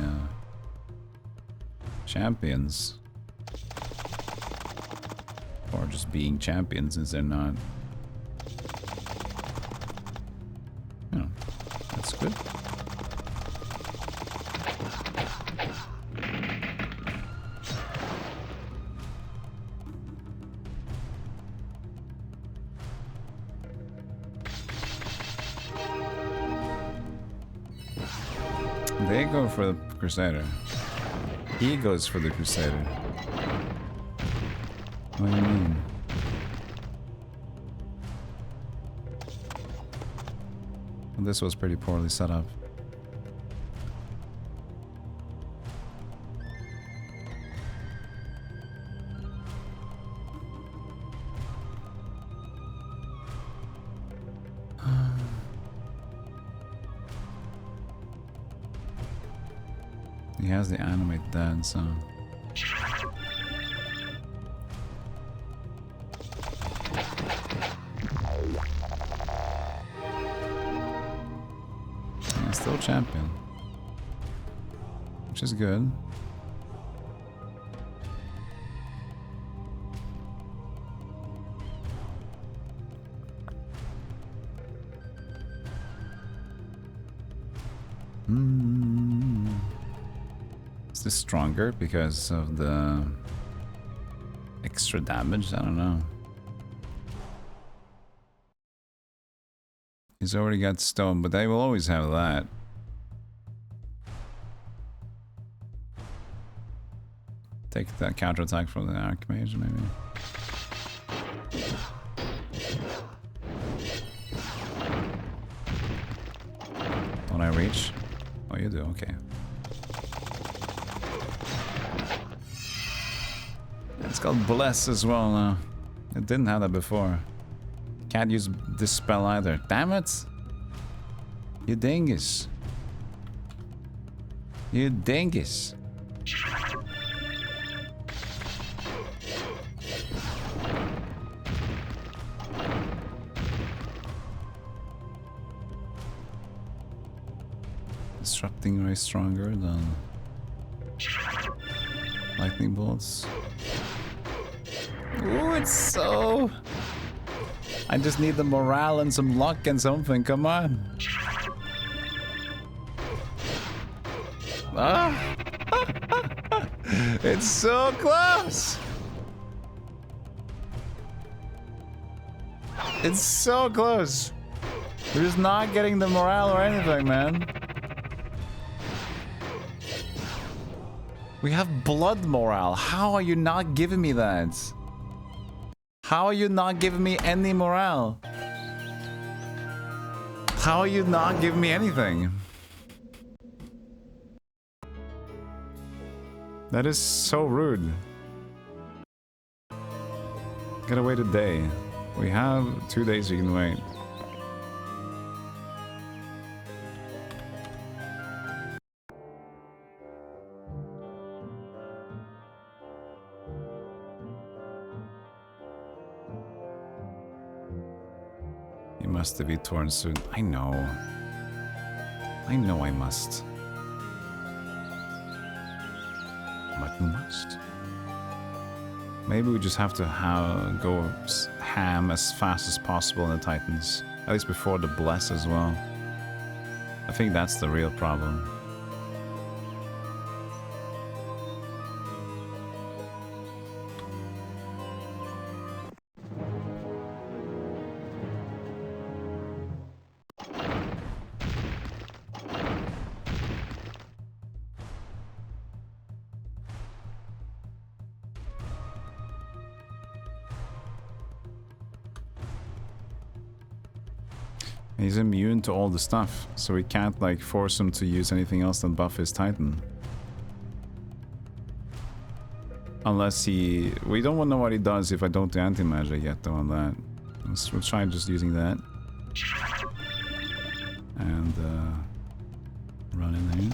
[SPEAKER 1] champions, or just being champions since they're not, you know, that's good. They go for the Crusader. He goes for the Crusader. What do you mean? Well, this was pretty poorly set up. He has the animate dead, so... Yeah, still champion. Which is good. Is this stronger because of the extra damage? I don't know. He's already got stone, but they will always have that. Take that counterattack from the Archmage, maybe. Don't I reach? Oh, you do, okay. It's called Bless as well now. It didn't have that before. Can't use this spell either. Damn it! You dingus. You dingus. Disrupting ray stronger than lightning bolts. Ooh, it's so... I just need the morale and some luck and something, come on. Ah! It's so close! It's so close! We're just not getting the morale or anything, man. We have blood morale. How are you not giving me that? How are you not giving me any morale? How are you not giving me anything? That is so rude. Gotta wait a day. We have 2 days you can wait. You must be torn soon. I know. I know I must. But we must. Maybe we just have to go ham as fast as possible in the Titans. At least before the bless as well. I think that's the real problem. He's immune to all the stuff, so we can't like force him to use anything else than buff his Titan. Unless he... We don't want to know what he does if I don't do anti-magic yet though on that. We'll try just using that. And run in there.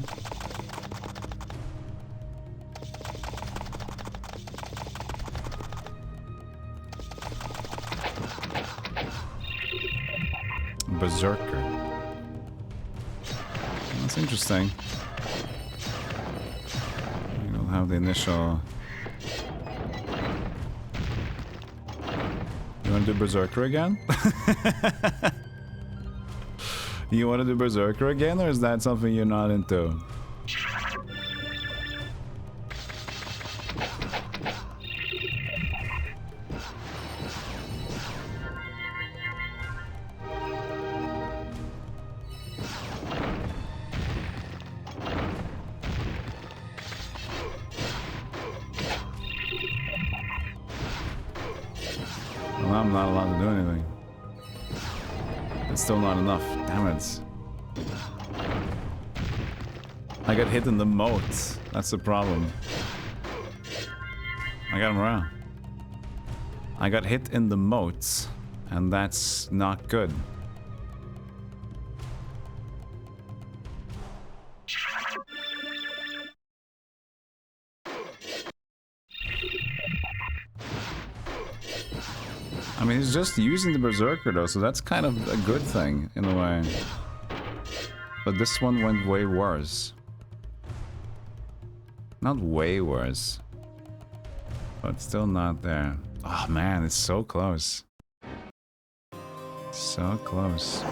[SPEAKER 1] Berserker. That's interesting. We'll have the initial... You want to do Berserker again? You want to do Berserker again, or is that something you're not into? I'm not allowed to do anything. It's still not enough. Damn it. I got hit in the moat. That's the problem. I got him around. I got hit in the moat, and that's not good. I mean, he's just using the Berserker though, so that's kind of a good thing, in a way. But this one went way worse. Not way worse. But still not there. Oh man, it's so close. So close.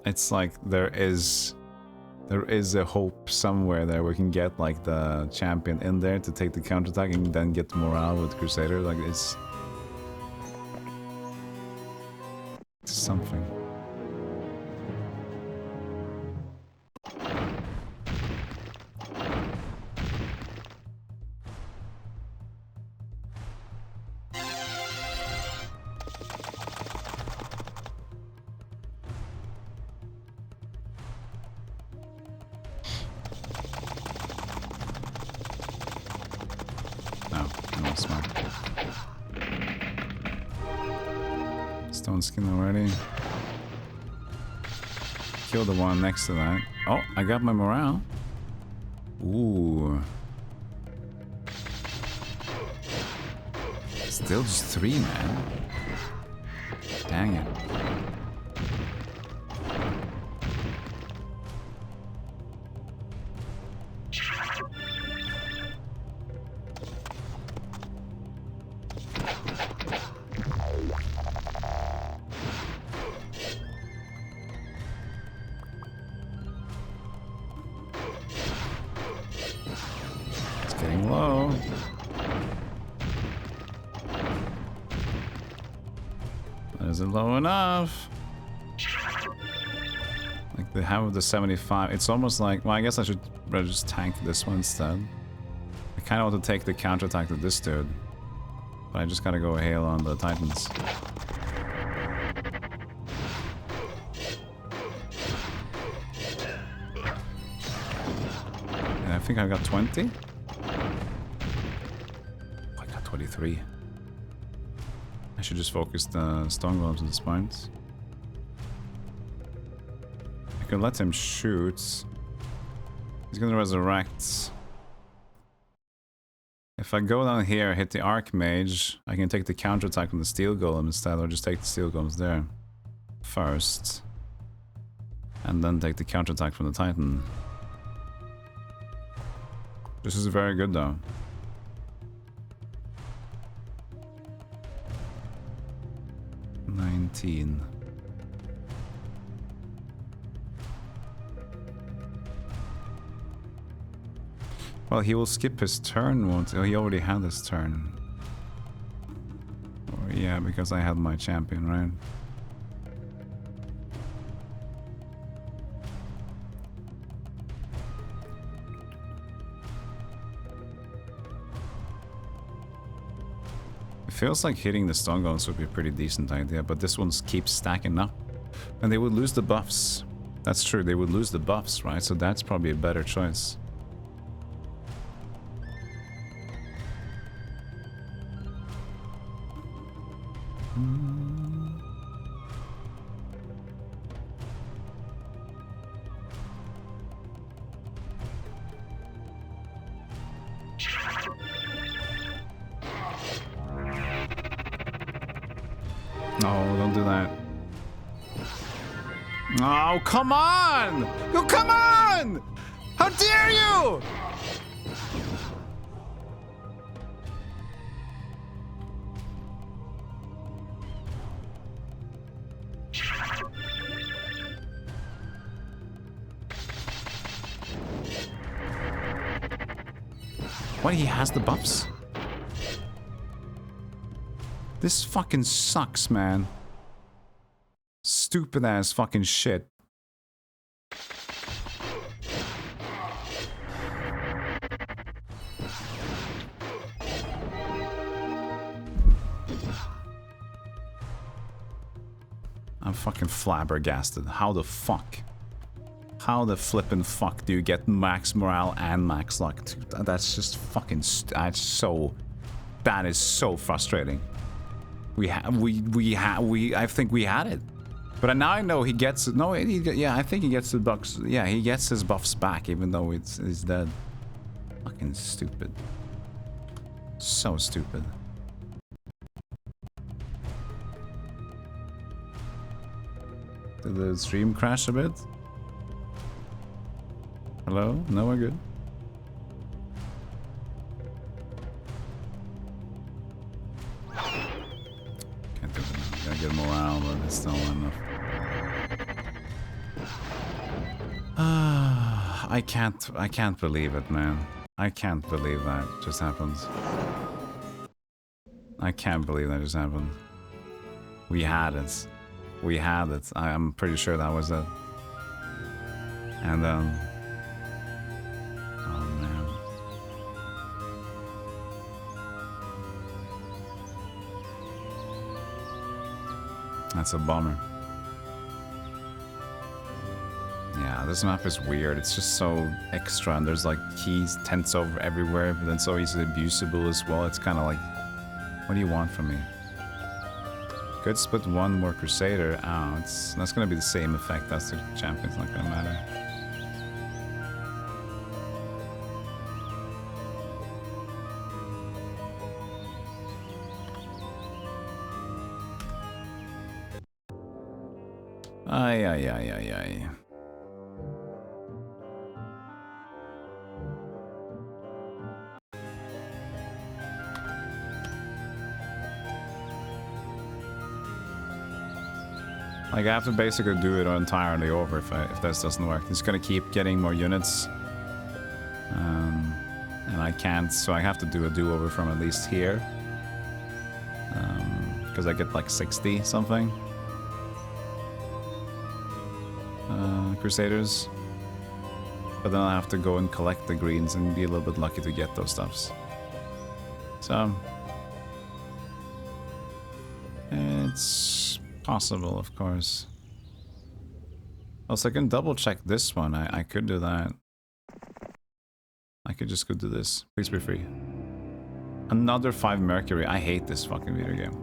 [SPEAKER 1] It's like there is a hope somewhere there we can get like the champion in there to take the counterattack and then get morale with Crusader. Like it's something. Skin already. Kill the one next to that. Oh, I got my morale. Ooh. Still just 3, man. Dang it. Isn't low enough. They have the 75. It's almost like, well, I guess I should rather just tank this one instead. I kind of want to take the counterattack to this dude, but I just gotta go hail on the Titans. And I think I got 20. I got 23. I should just focus the stone golems at this point. I can let him shoot. He's gonna resurrect. If I go down here, hit the Archmage, I can take the counterattack from the Steel Golem instead, or just take the Steel Golems there first. And then take the counterattack from the Titan. This is very good though. $19. Well, he will skip his turn, won't he? Oh, he already had his turn. Oh, yeah, because I had my champion, right? It feels like hitting the stone golems would be a pretty decent idea, but this one keeps stacking up. And they would lose the buffs. That's true, they would lose the buffs, right? So that's probably a better choice. No, don't do that. Oh, come on! Oh, come on! How dare you! What, he has the buffs? This fucking sucks, man. Stupid ass fucking shit. I'm fucking flabbergasted. How the fuck? How the flippin' fuck do you get max morale and max luck? That's just fucking. That's so. That is so frustrating. I think we had it, but now I know he gets. No, yeah, I think he gets the buffs. Yeah, he gets his buffs back, even though it's dead. Fucking stupid. So stupid. Did the stream crash a bit? Hello? No, we're good. Can't do it. Gotta get morale, but it's still not enough. I can't believe it, man. I can't believe that just happened. I can't believe that just happened. We had it. We had it. I'm pretty sure that was it. And then... oh, man. That's a bummer. Yeah, this map is weird. It's just so extra, and there's like keys, tents over everywhere, but then so easily abusable as well. It's kind of like, what do you want from me? Could split one more Crusader out. That's gonna be the same effect. That's the champion's not gonna matter. Ay. Like, I have to basically do it entirely over if this doesn't work. It's gonna keep getting more units. And I can't, so I have to do a do-over from at least here. Because I get like 60 something. Crusaders. But then I'll have to go and collect the greens and be a little bit lucky to get those stuffs. So... it's possible, of course. Also, I can double check this one. I could do that. I could just go do this. Please be free. Another 5 Mercury. I hate this fucking video game.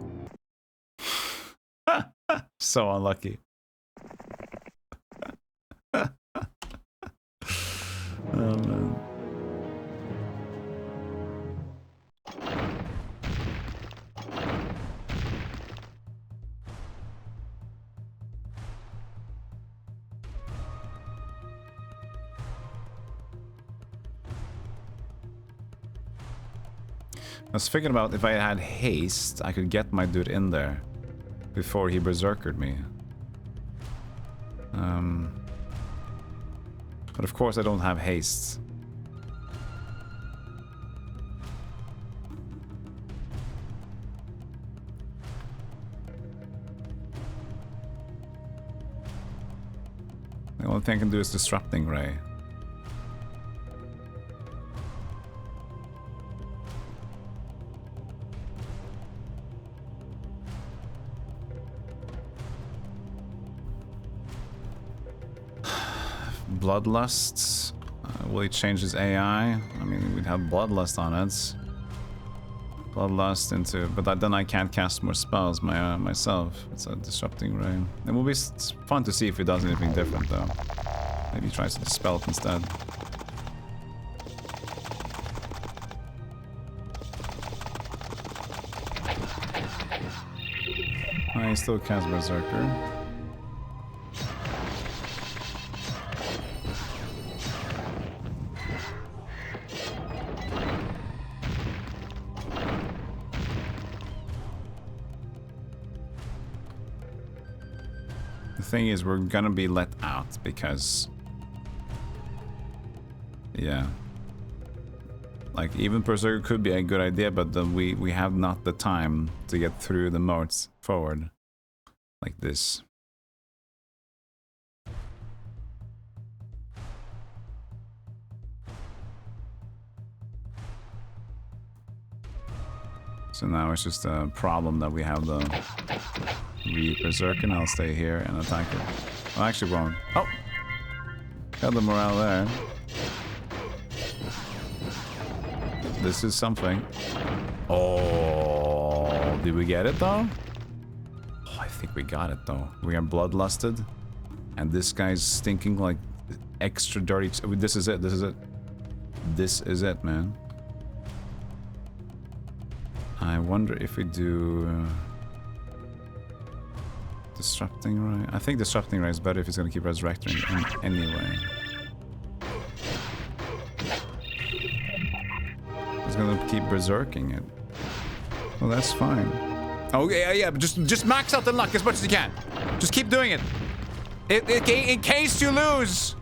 [SPEAKER 1] So unlucky. Oh man. I was thinking about if I had haste, I could get my dude in there before he berserkered me. But of course I don't have haste. The only thing I can do is Disrupting Ray. Bloodlusts. Will he change his AI? I mean, we'd have Bloodlust on it. Bloodlust into... but then I can't cast more spells myself. It's a Disrupting Ray. It will be fun to see if he does anything different, though. Maybe he tries to dispel it instead. I still cast Berserker. Thing is, we're gonna be let out because, yeah, like even Berserker could be a good idea, but then we have not the time to get through the moats forward like this. So now it's just a problem that we have the Berserker, and I'll stay here and attack it. I actually won't. Oh! Got the morale there. This is something. Oh, did we get it though? Oh, I think we got it though. We are bloodlusted, and this guy's stinking like extra dirty. This is it. This is it. This is it, man. I wonder if we do Disrupting Ray. I think Disrupting Ray is better if he's gonna keep resurrecting anyway. He's gonna keep berserking it. Well, that's fine. Okay, yeah, but just max out the luck as much as you can. Just keep doing it. In case you lose.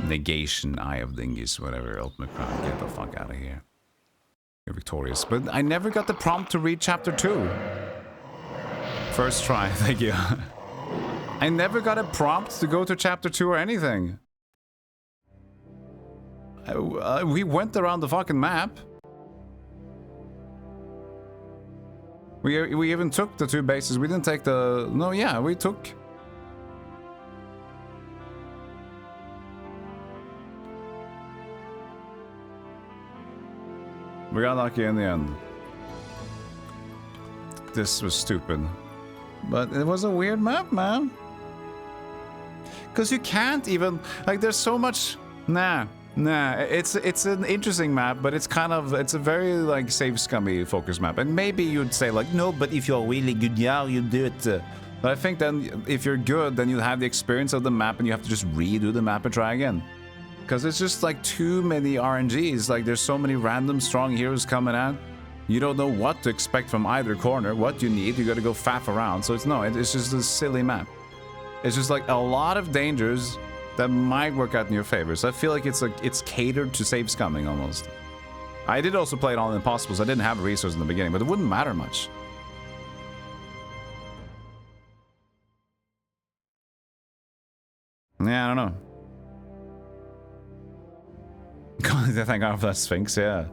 [SPEAKER 1] Negation, Eye of Dingus, whatever, Ultimate Crown. Get the fuck out of here. You're victorious. But I never got the prompt to read chapter 2. First try, thank you. I never got a prompt to go to chapter 2 or anything. We went around the fucking map. We even took the 2 bases. We didn't take the... No, yeah, we took... We got lucky in the end. This was stupid. But it was a weird map, man. Because you can't even... Like, there's so much... Nah. It's an interesting map, but it's kind of... It's a very, like, save scummy focus map. And maybe you'd say, like, no, but if you're really good, yeah, you do it. But I think then, if you're good, then you have the experience of the map and you have to just redo the map and try again. Because it's just like too many RNGs. Like there's so many random strong heroes coming out. You don't know what to expect from either corner, what you need, you gotta go faff around. So it's just a silly map. It's just like a lot of dangers that might work out in your favor. So I feel like it's catered to save scumming almost. I did also play it on Impossible, so I didn't have a resource in the beginning, but it wouldn't matter much. Yeah, I don't know. Thank God for that Sphinx, yeah.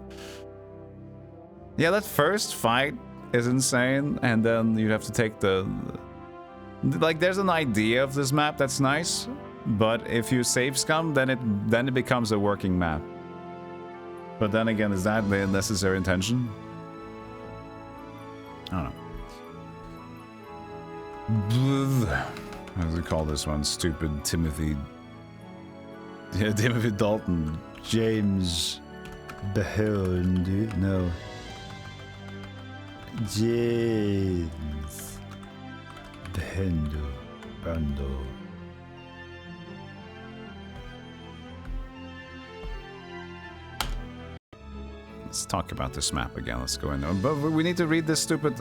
[SPEAKER 1] Yeah, that first fight is insane, and then you have to take the... Like, there's an idea of this map that's nice, but if you save scum, then it becomes a working map. But then again, is that the necessary intention? I don't know. How do we call this one? Stupid Timothy... Yeah, Timothy Dalton. James... Beheld... No. James... Bando. Let's talk about this map again. Let's go in there. But we need to read this stupid...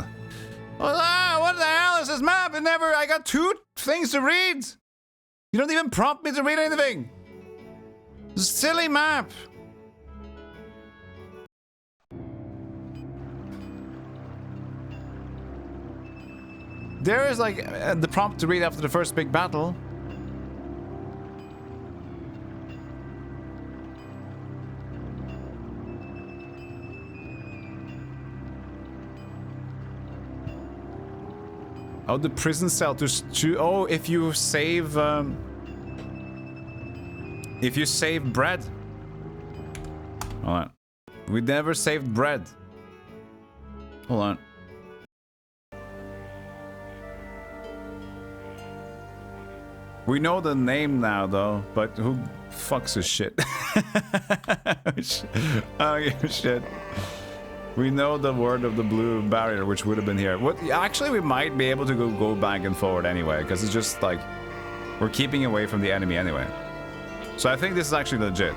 [SPEAKER 1] what the hell is this map? I got 2 things to read. You don't even prompt me to read anything. Silly map. There is like the prompt to read after the first big battle. Oh, the prison cell to oh, if you save bread. Hold on. We never saved bread. Hold on. We know the name now, though, but who fucks with shit? Oh, shit. We know the word of the blue barrier, which would have been here. What? Actually, we might be able to go back and forward anyway, because it's just like we're keeping away from the enemy anyway. So I think this is actually legit.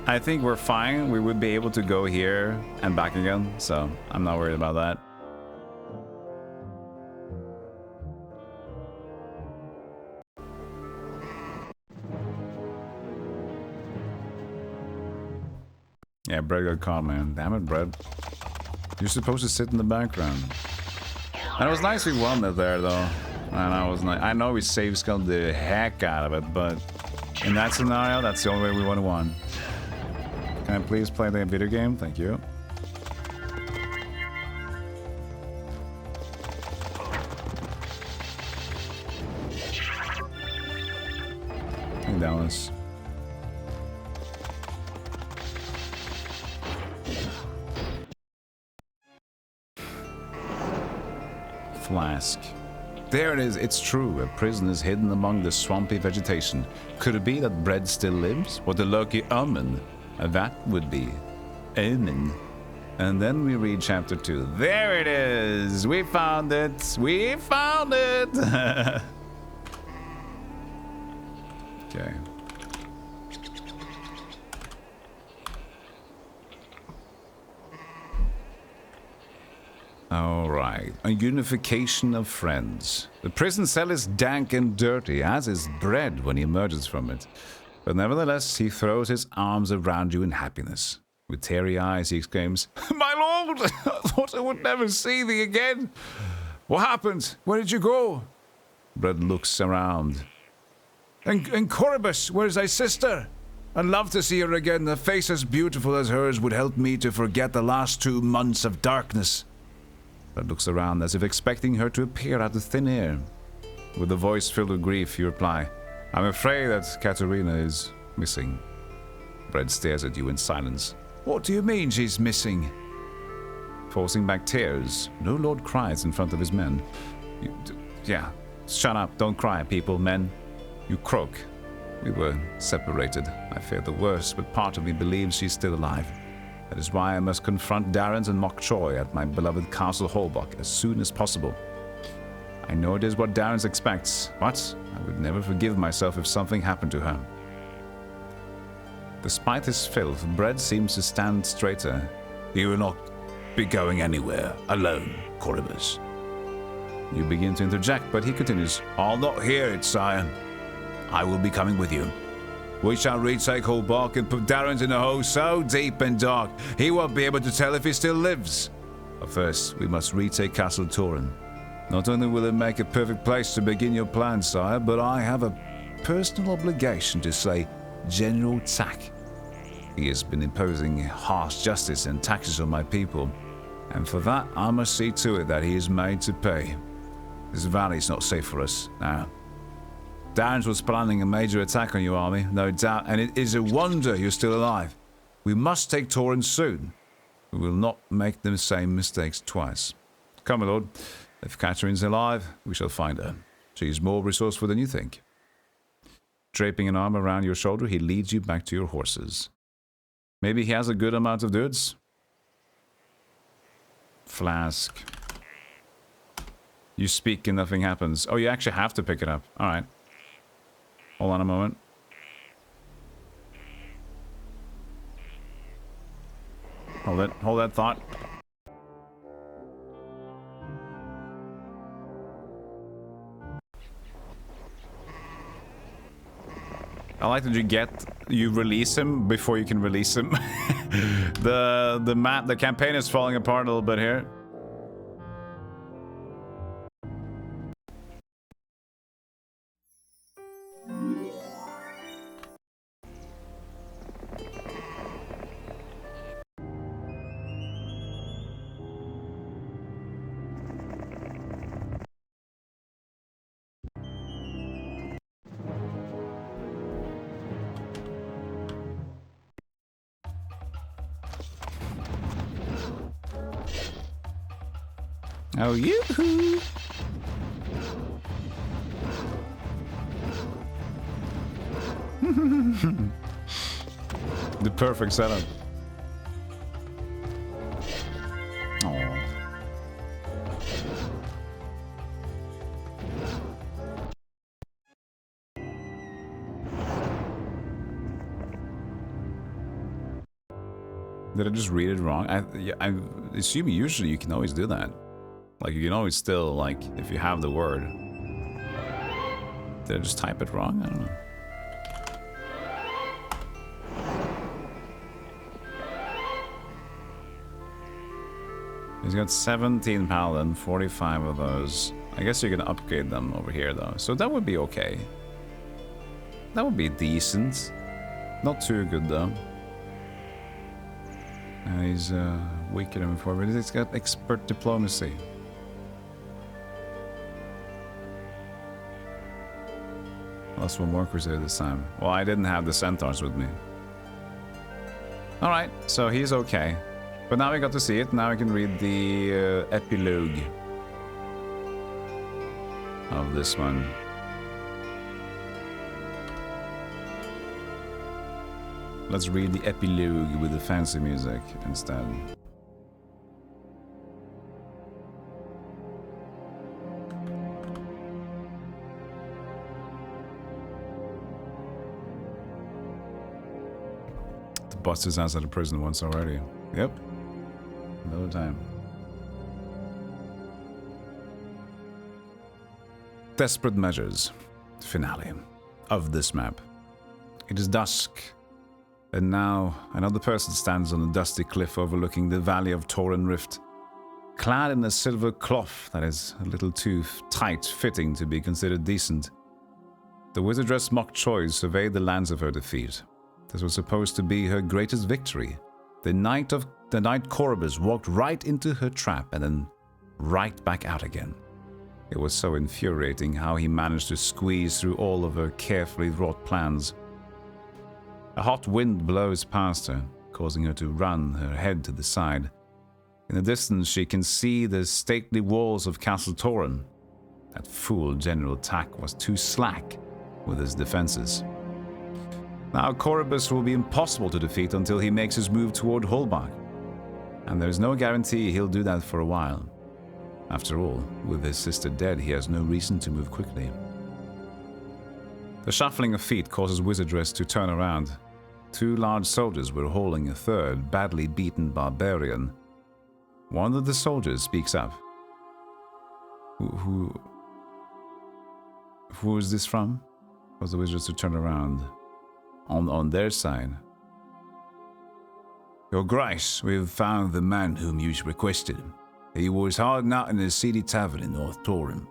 [SPEAKER 1] I think we're fine. We would be able to go here and back again, so I'm not worried about that. Yeah, Bread got caught, man. Damn it, Bread. You're supposed to sit in the background. And it was nice we won it there, though. And I know we save scummed the heck out of it, but in that scenario, that's the only way we would have won. Can I please play the video game? Thank you. Hey, Dallas. Flask. There it is, it's true. A prison is hidden among the swampy vegetation. Could it be that Bread still lives? What a lucky omen that would be. Omen. And then we read chapter 2. There it is! We found it! We found it! Okay. Alright, a unification of friends. The prison cell is dank and dirty, as is Bread when he emerges from it. But nevertheless, he throws his arms around you in happiness. With teary eyes, he exclaims, "My lord! I thought I would never see thee again! What happened? Where did you go?" Bread looks around. And Corybus, where's thy sister? I'd love to see her again. A face as beautiful as hers would help me to forget the last 2 months of darkness. Bread looks around as if expecting her to appear out of thin air. With a voice filled with grief, you reply, "I'm afraid that Katerina is missing." Bread stares at you in silence. "What do you mean she's missing?" Forcing back tears, no lord cries in front of his men. Yeah, shut up, don't cry, people, men. You croak. We were separated. I fear the worst, but part of me believes she's still alive. That is why I must confront Darrens and Mock Choi at my beloved Castle Holbach as soon as possible. I know it is what Darrens expects, but I would never forgive myself if something happened to her. Despite his filth, Bread seems to stand straighter. You will not be going anywhere alone, Corybus. You begin to interject, but he continues, I'll not hear it, sire. I will be coming with you. We shall retake Hulbark and put Darren's in a hole so deep and dark, he won't be able to tell if he still lives. But first, we must retake Castle Toran. Not only will it make a perfect place to begin your plan, sire, but I have a personal obligation to slay General Tak. He has been imposing harsh justice and taxes on my people, and for that I must see to it that he is made to pay. This valley is not safe for us now. Darren was planning a major attack on your army, no doubt, and it is a wonder you're still alive. We must take Toran soon. We will not make the same mistakes twice. Come, my lord. If Catherine's alive, we shall find her. She is more resourceful than you think. Draping an arm around your shoulder, he leads you back to your horses. Maybe he has a good amount of goods? Flask. You speak and nothing happens. Oh, you actually have to pick it up. Alright. Hold on a moment. Hold that thought. I like that you release him before you can release him. The campaign is falling apart a little bit here. Oh, yoo-hoo! The perfect setup. Oh. Did I just read it wrong? I assume usually you can always do that. Like, you can always still, like, if you have the word. Did I just type it wrong? I don't know. He's got 17 paladin, 45 of those. I guess you can upgrade them over here, though. So that would be okay. That would be decent. Not too good, though. And he's weaker than before, but he's got expert diplomacy. Lost one more crusader this time. Well, I didn't have the centaurs with me. Alright, so he's okay. But now we got to see it. Now we can read the epilogue of this one. Let's read the epilogue with the fancy music instead. Bust his ass out of prison once already. Yep. Another time. Desperate measures. Finale of this map. It is dusk, and now another person stands on a dusty cliff overlooking the valley of Toran Rift, clad in a silver cloth that is a little too tight-fitting to be considered decent. The wizardress mock choice surveyed the lands of her defeat. This was supposed to be her greatest victory. The knight Corybus walked right into her trap and then right back out again. It was so infuriating how he managed to squeeze through all of her carefully wrought plans. A hot wind blows past her, causing her to run, her head to the side. In the distance, she can see the stately walls of Castle Toran. That fool General Tak was too slack with his defenses. Now Corybus will be impossible to defeat until he makes his move toward Hulbark, and there's no guarantee he'll do that for a while. After all, with his sister dead, he has no reason to move quickly. The shuffling of feet causes Wizardress to turn around. Two large soldiers were hauling a third, badly beaten barbarian. One of the soldiers speaks up. Who is this from? Was the wizards to turn around on their side. Your Grace, we've found the man whom you requested. He was hiding out in the seedy tavern in South Toran.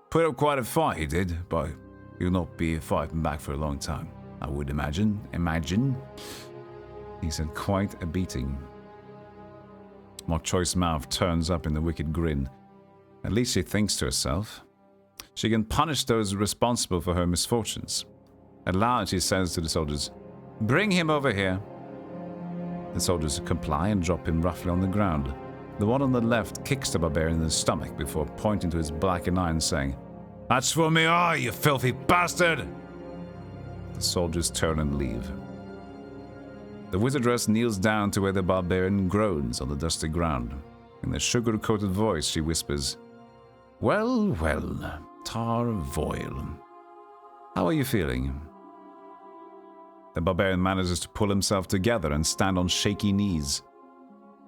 [SPEAKER 1] Put up quite a fight, he did, but he'll not be fighting back for a long time, I would imagine. He said, quite a beating. Mockchoi's mouth turns up in a wicked grin. At least she thinks to herself. She can punish those responsible for her misfortunes. Aloud, she says to the soldiers, "Bring him over here." The soldiers comply and drop him roughly on the ground. The one on the left kicks the barbarian in the stomach before pointing to his blackened eye and saying, "That's for me eye, you filthy bastard!" The soldiers turn and leave. The wizardess kneels down to where the barbarian groans on the dusty ground. In a sugar-coated voice, she whispers, "Well, well, Tarvoil. How are you feeling?" The barbarian manages to pull himself together and stand on shaky knees.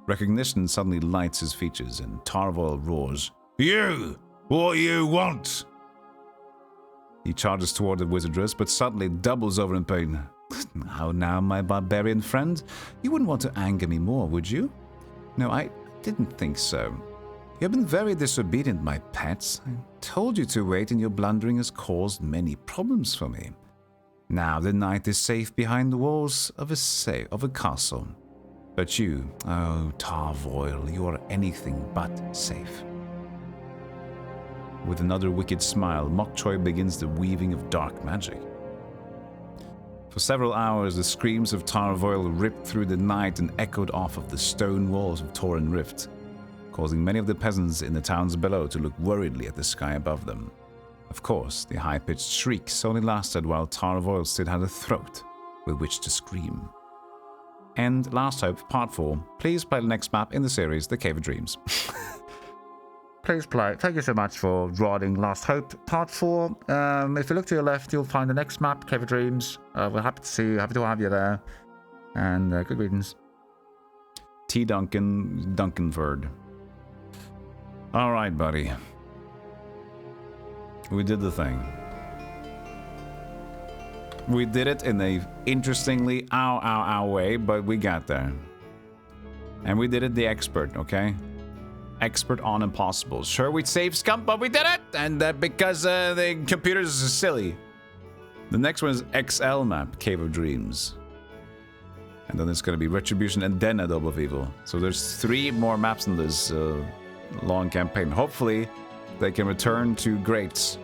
[SPEAKER 1] Recognition suddenly lights his features, and Tarvoil roars, "You! What you want?" He charges toward the wizardess, but suddenly doubles over in pain. "How now, my barbarian friend? You wouldn't want to anger me more, would you?" "No, I didn't think so. You have been very disobedient, my pets. I told you to wait, and your blundering has caused many problems for me. Now the knight is safe behind the walls of a castle. But you, oh Tarvoil, you are anything but safe." With another wicked smile, Mockchoi begins the weaving of dark magic. For several hours, the screams of Tarvoil ripped through the night and echoed off of the stone walls of Toran Rift, causing many of the peasants in the towns below to look worriedly at the sky above them. Of course, the high-pitched shrieks only lasted while Tarvoil still had a throat with which to scream. And Last Hope, Part 4. Please play the next map in the series, The Cave of Dreams. Please play. Thank you so much for riding Last Hope, Part 4. If you look to your left, you'll find the next map, Cave of Dreams. We're happy to see you, happy to have you there. And good riddance. T. Duncan, Duncanford. Alright, buddy. We did the thing. We did it in a interestingly ow way, but we got there. And we did it the expert, okay? Expert on impossibles. Sure, we saved scum, but we did it! And because the computers are silly. The next one is XL map, Cave of Dreams. And then it's going to be Retribution and then a Double of Evil. So there's 3 more maps in this long campaign. Hopefully, they can return to greats.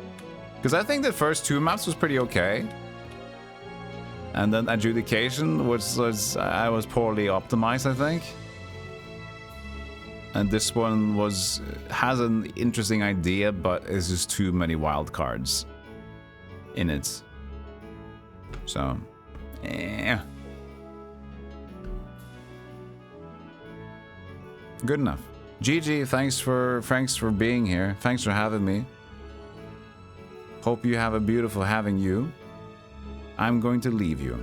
[SPEAKER 1] Because I think the first 2 maps was pretty okay. And then Adjudication was poorly optimized, I think. And this one has an interesting idea, but it's just too many wild cards in it. So, yeah. Good enough. GG, thanks for being here. Thanks for having me. Hope you have a beautiful having you. I'm going to leave you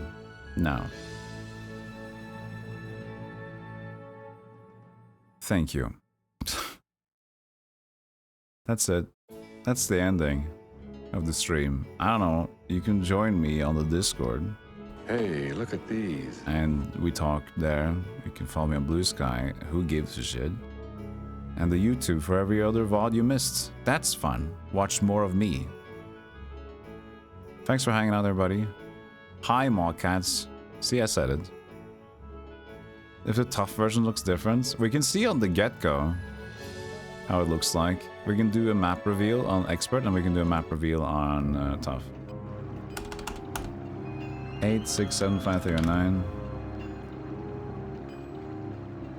[SPEAKER 1] now. Thank you. That's it. That's the ending of the stream. I don't know. You can join me on the Discord.
[SPEAKER 3] Hey, look at these.
[SPEAKER 1] And we talk there. You can follow me on Blue Sky. Who gives a shit? And the YouTube for every other VOD you missed. That's fun. Watch more of me. Thanks for hanging out, everybody. Hi, Mallcats. See, I said it. If the tough version looks different, we can see on the get-go how it looks like. We can do a map reveal on expert, and we can do a map reveal on tough. 8, 6, 7, 5, 3, 9.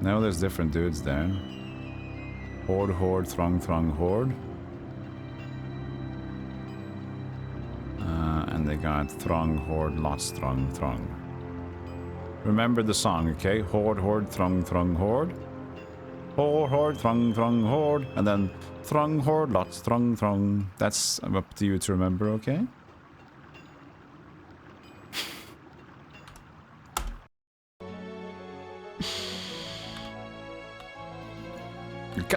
[SPEAKER 1] No, there's different dudes there. Horde, horde, throng, throng, horde. And they got throng, horde, lots, throng, throng. Remember the song, okay? Horde, horde, throng, throng, horde. Horde, horde, throng, throng, horde. And then throng, horde, lots, throng, throng. That's up to you to remember, okay?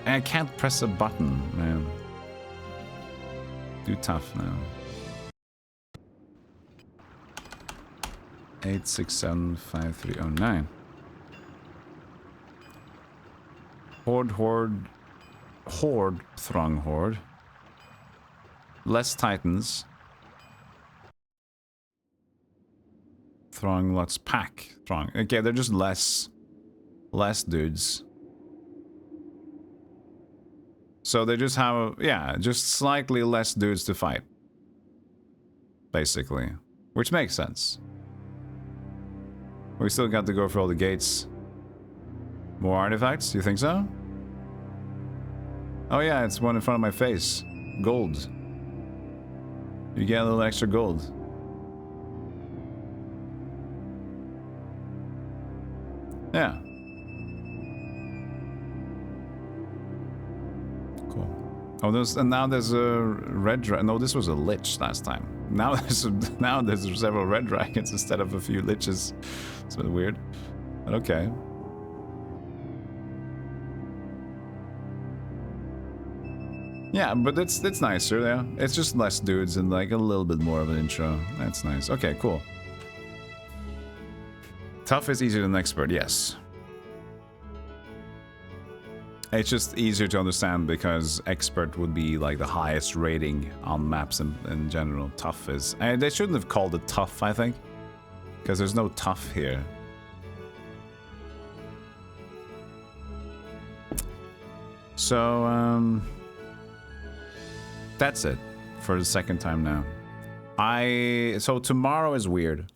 [SPEAKER 1] I can't press a button, man. Do tough now. 8675309. Horde, throng horde. Less titans. Throng, let's pack. Throng. Okay, they're just less dudes. So they just have, yeah, just slightly less dudes to fight. Basically. Which makes sense. We still got to go for all the gates. More artifacts? You think so? Oh yeah, it's one in front of my face. Gold. You get a little extra gold. Yeah. Cool. Oh, and now there's a red dragon. No, this was a lich last time. Now there's several red dragons instead of a few liches. It's a bit weird. But okay. Yeah, but it's nicer, yeah. It's just less dudes and like a little bit more of an intro. That's nice. Okay, cool. Tough is easier than expert, yes. It's just easier to understand because expert would be like the highest rating on maps in general. Tough is... And they shouldn't have called it tough, I think. Because there's no tough here. So, that's it for the second time now. So tomorrow is weird.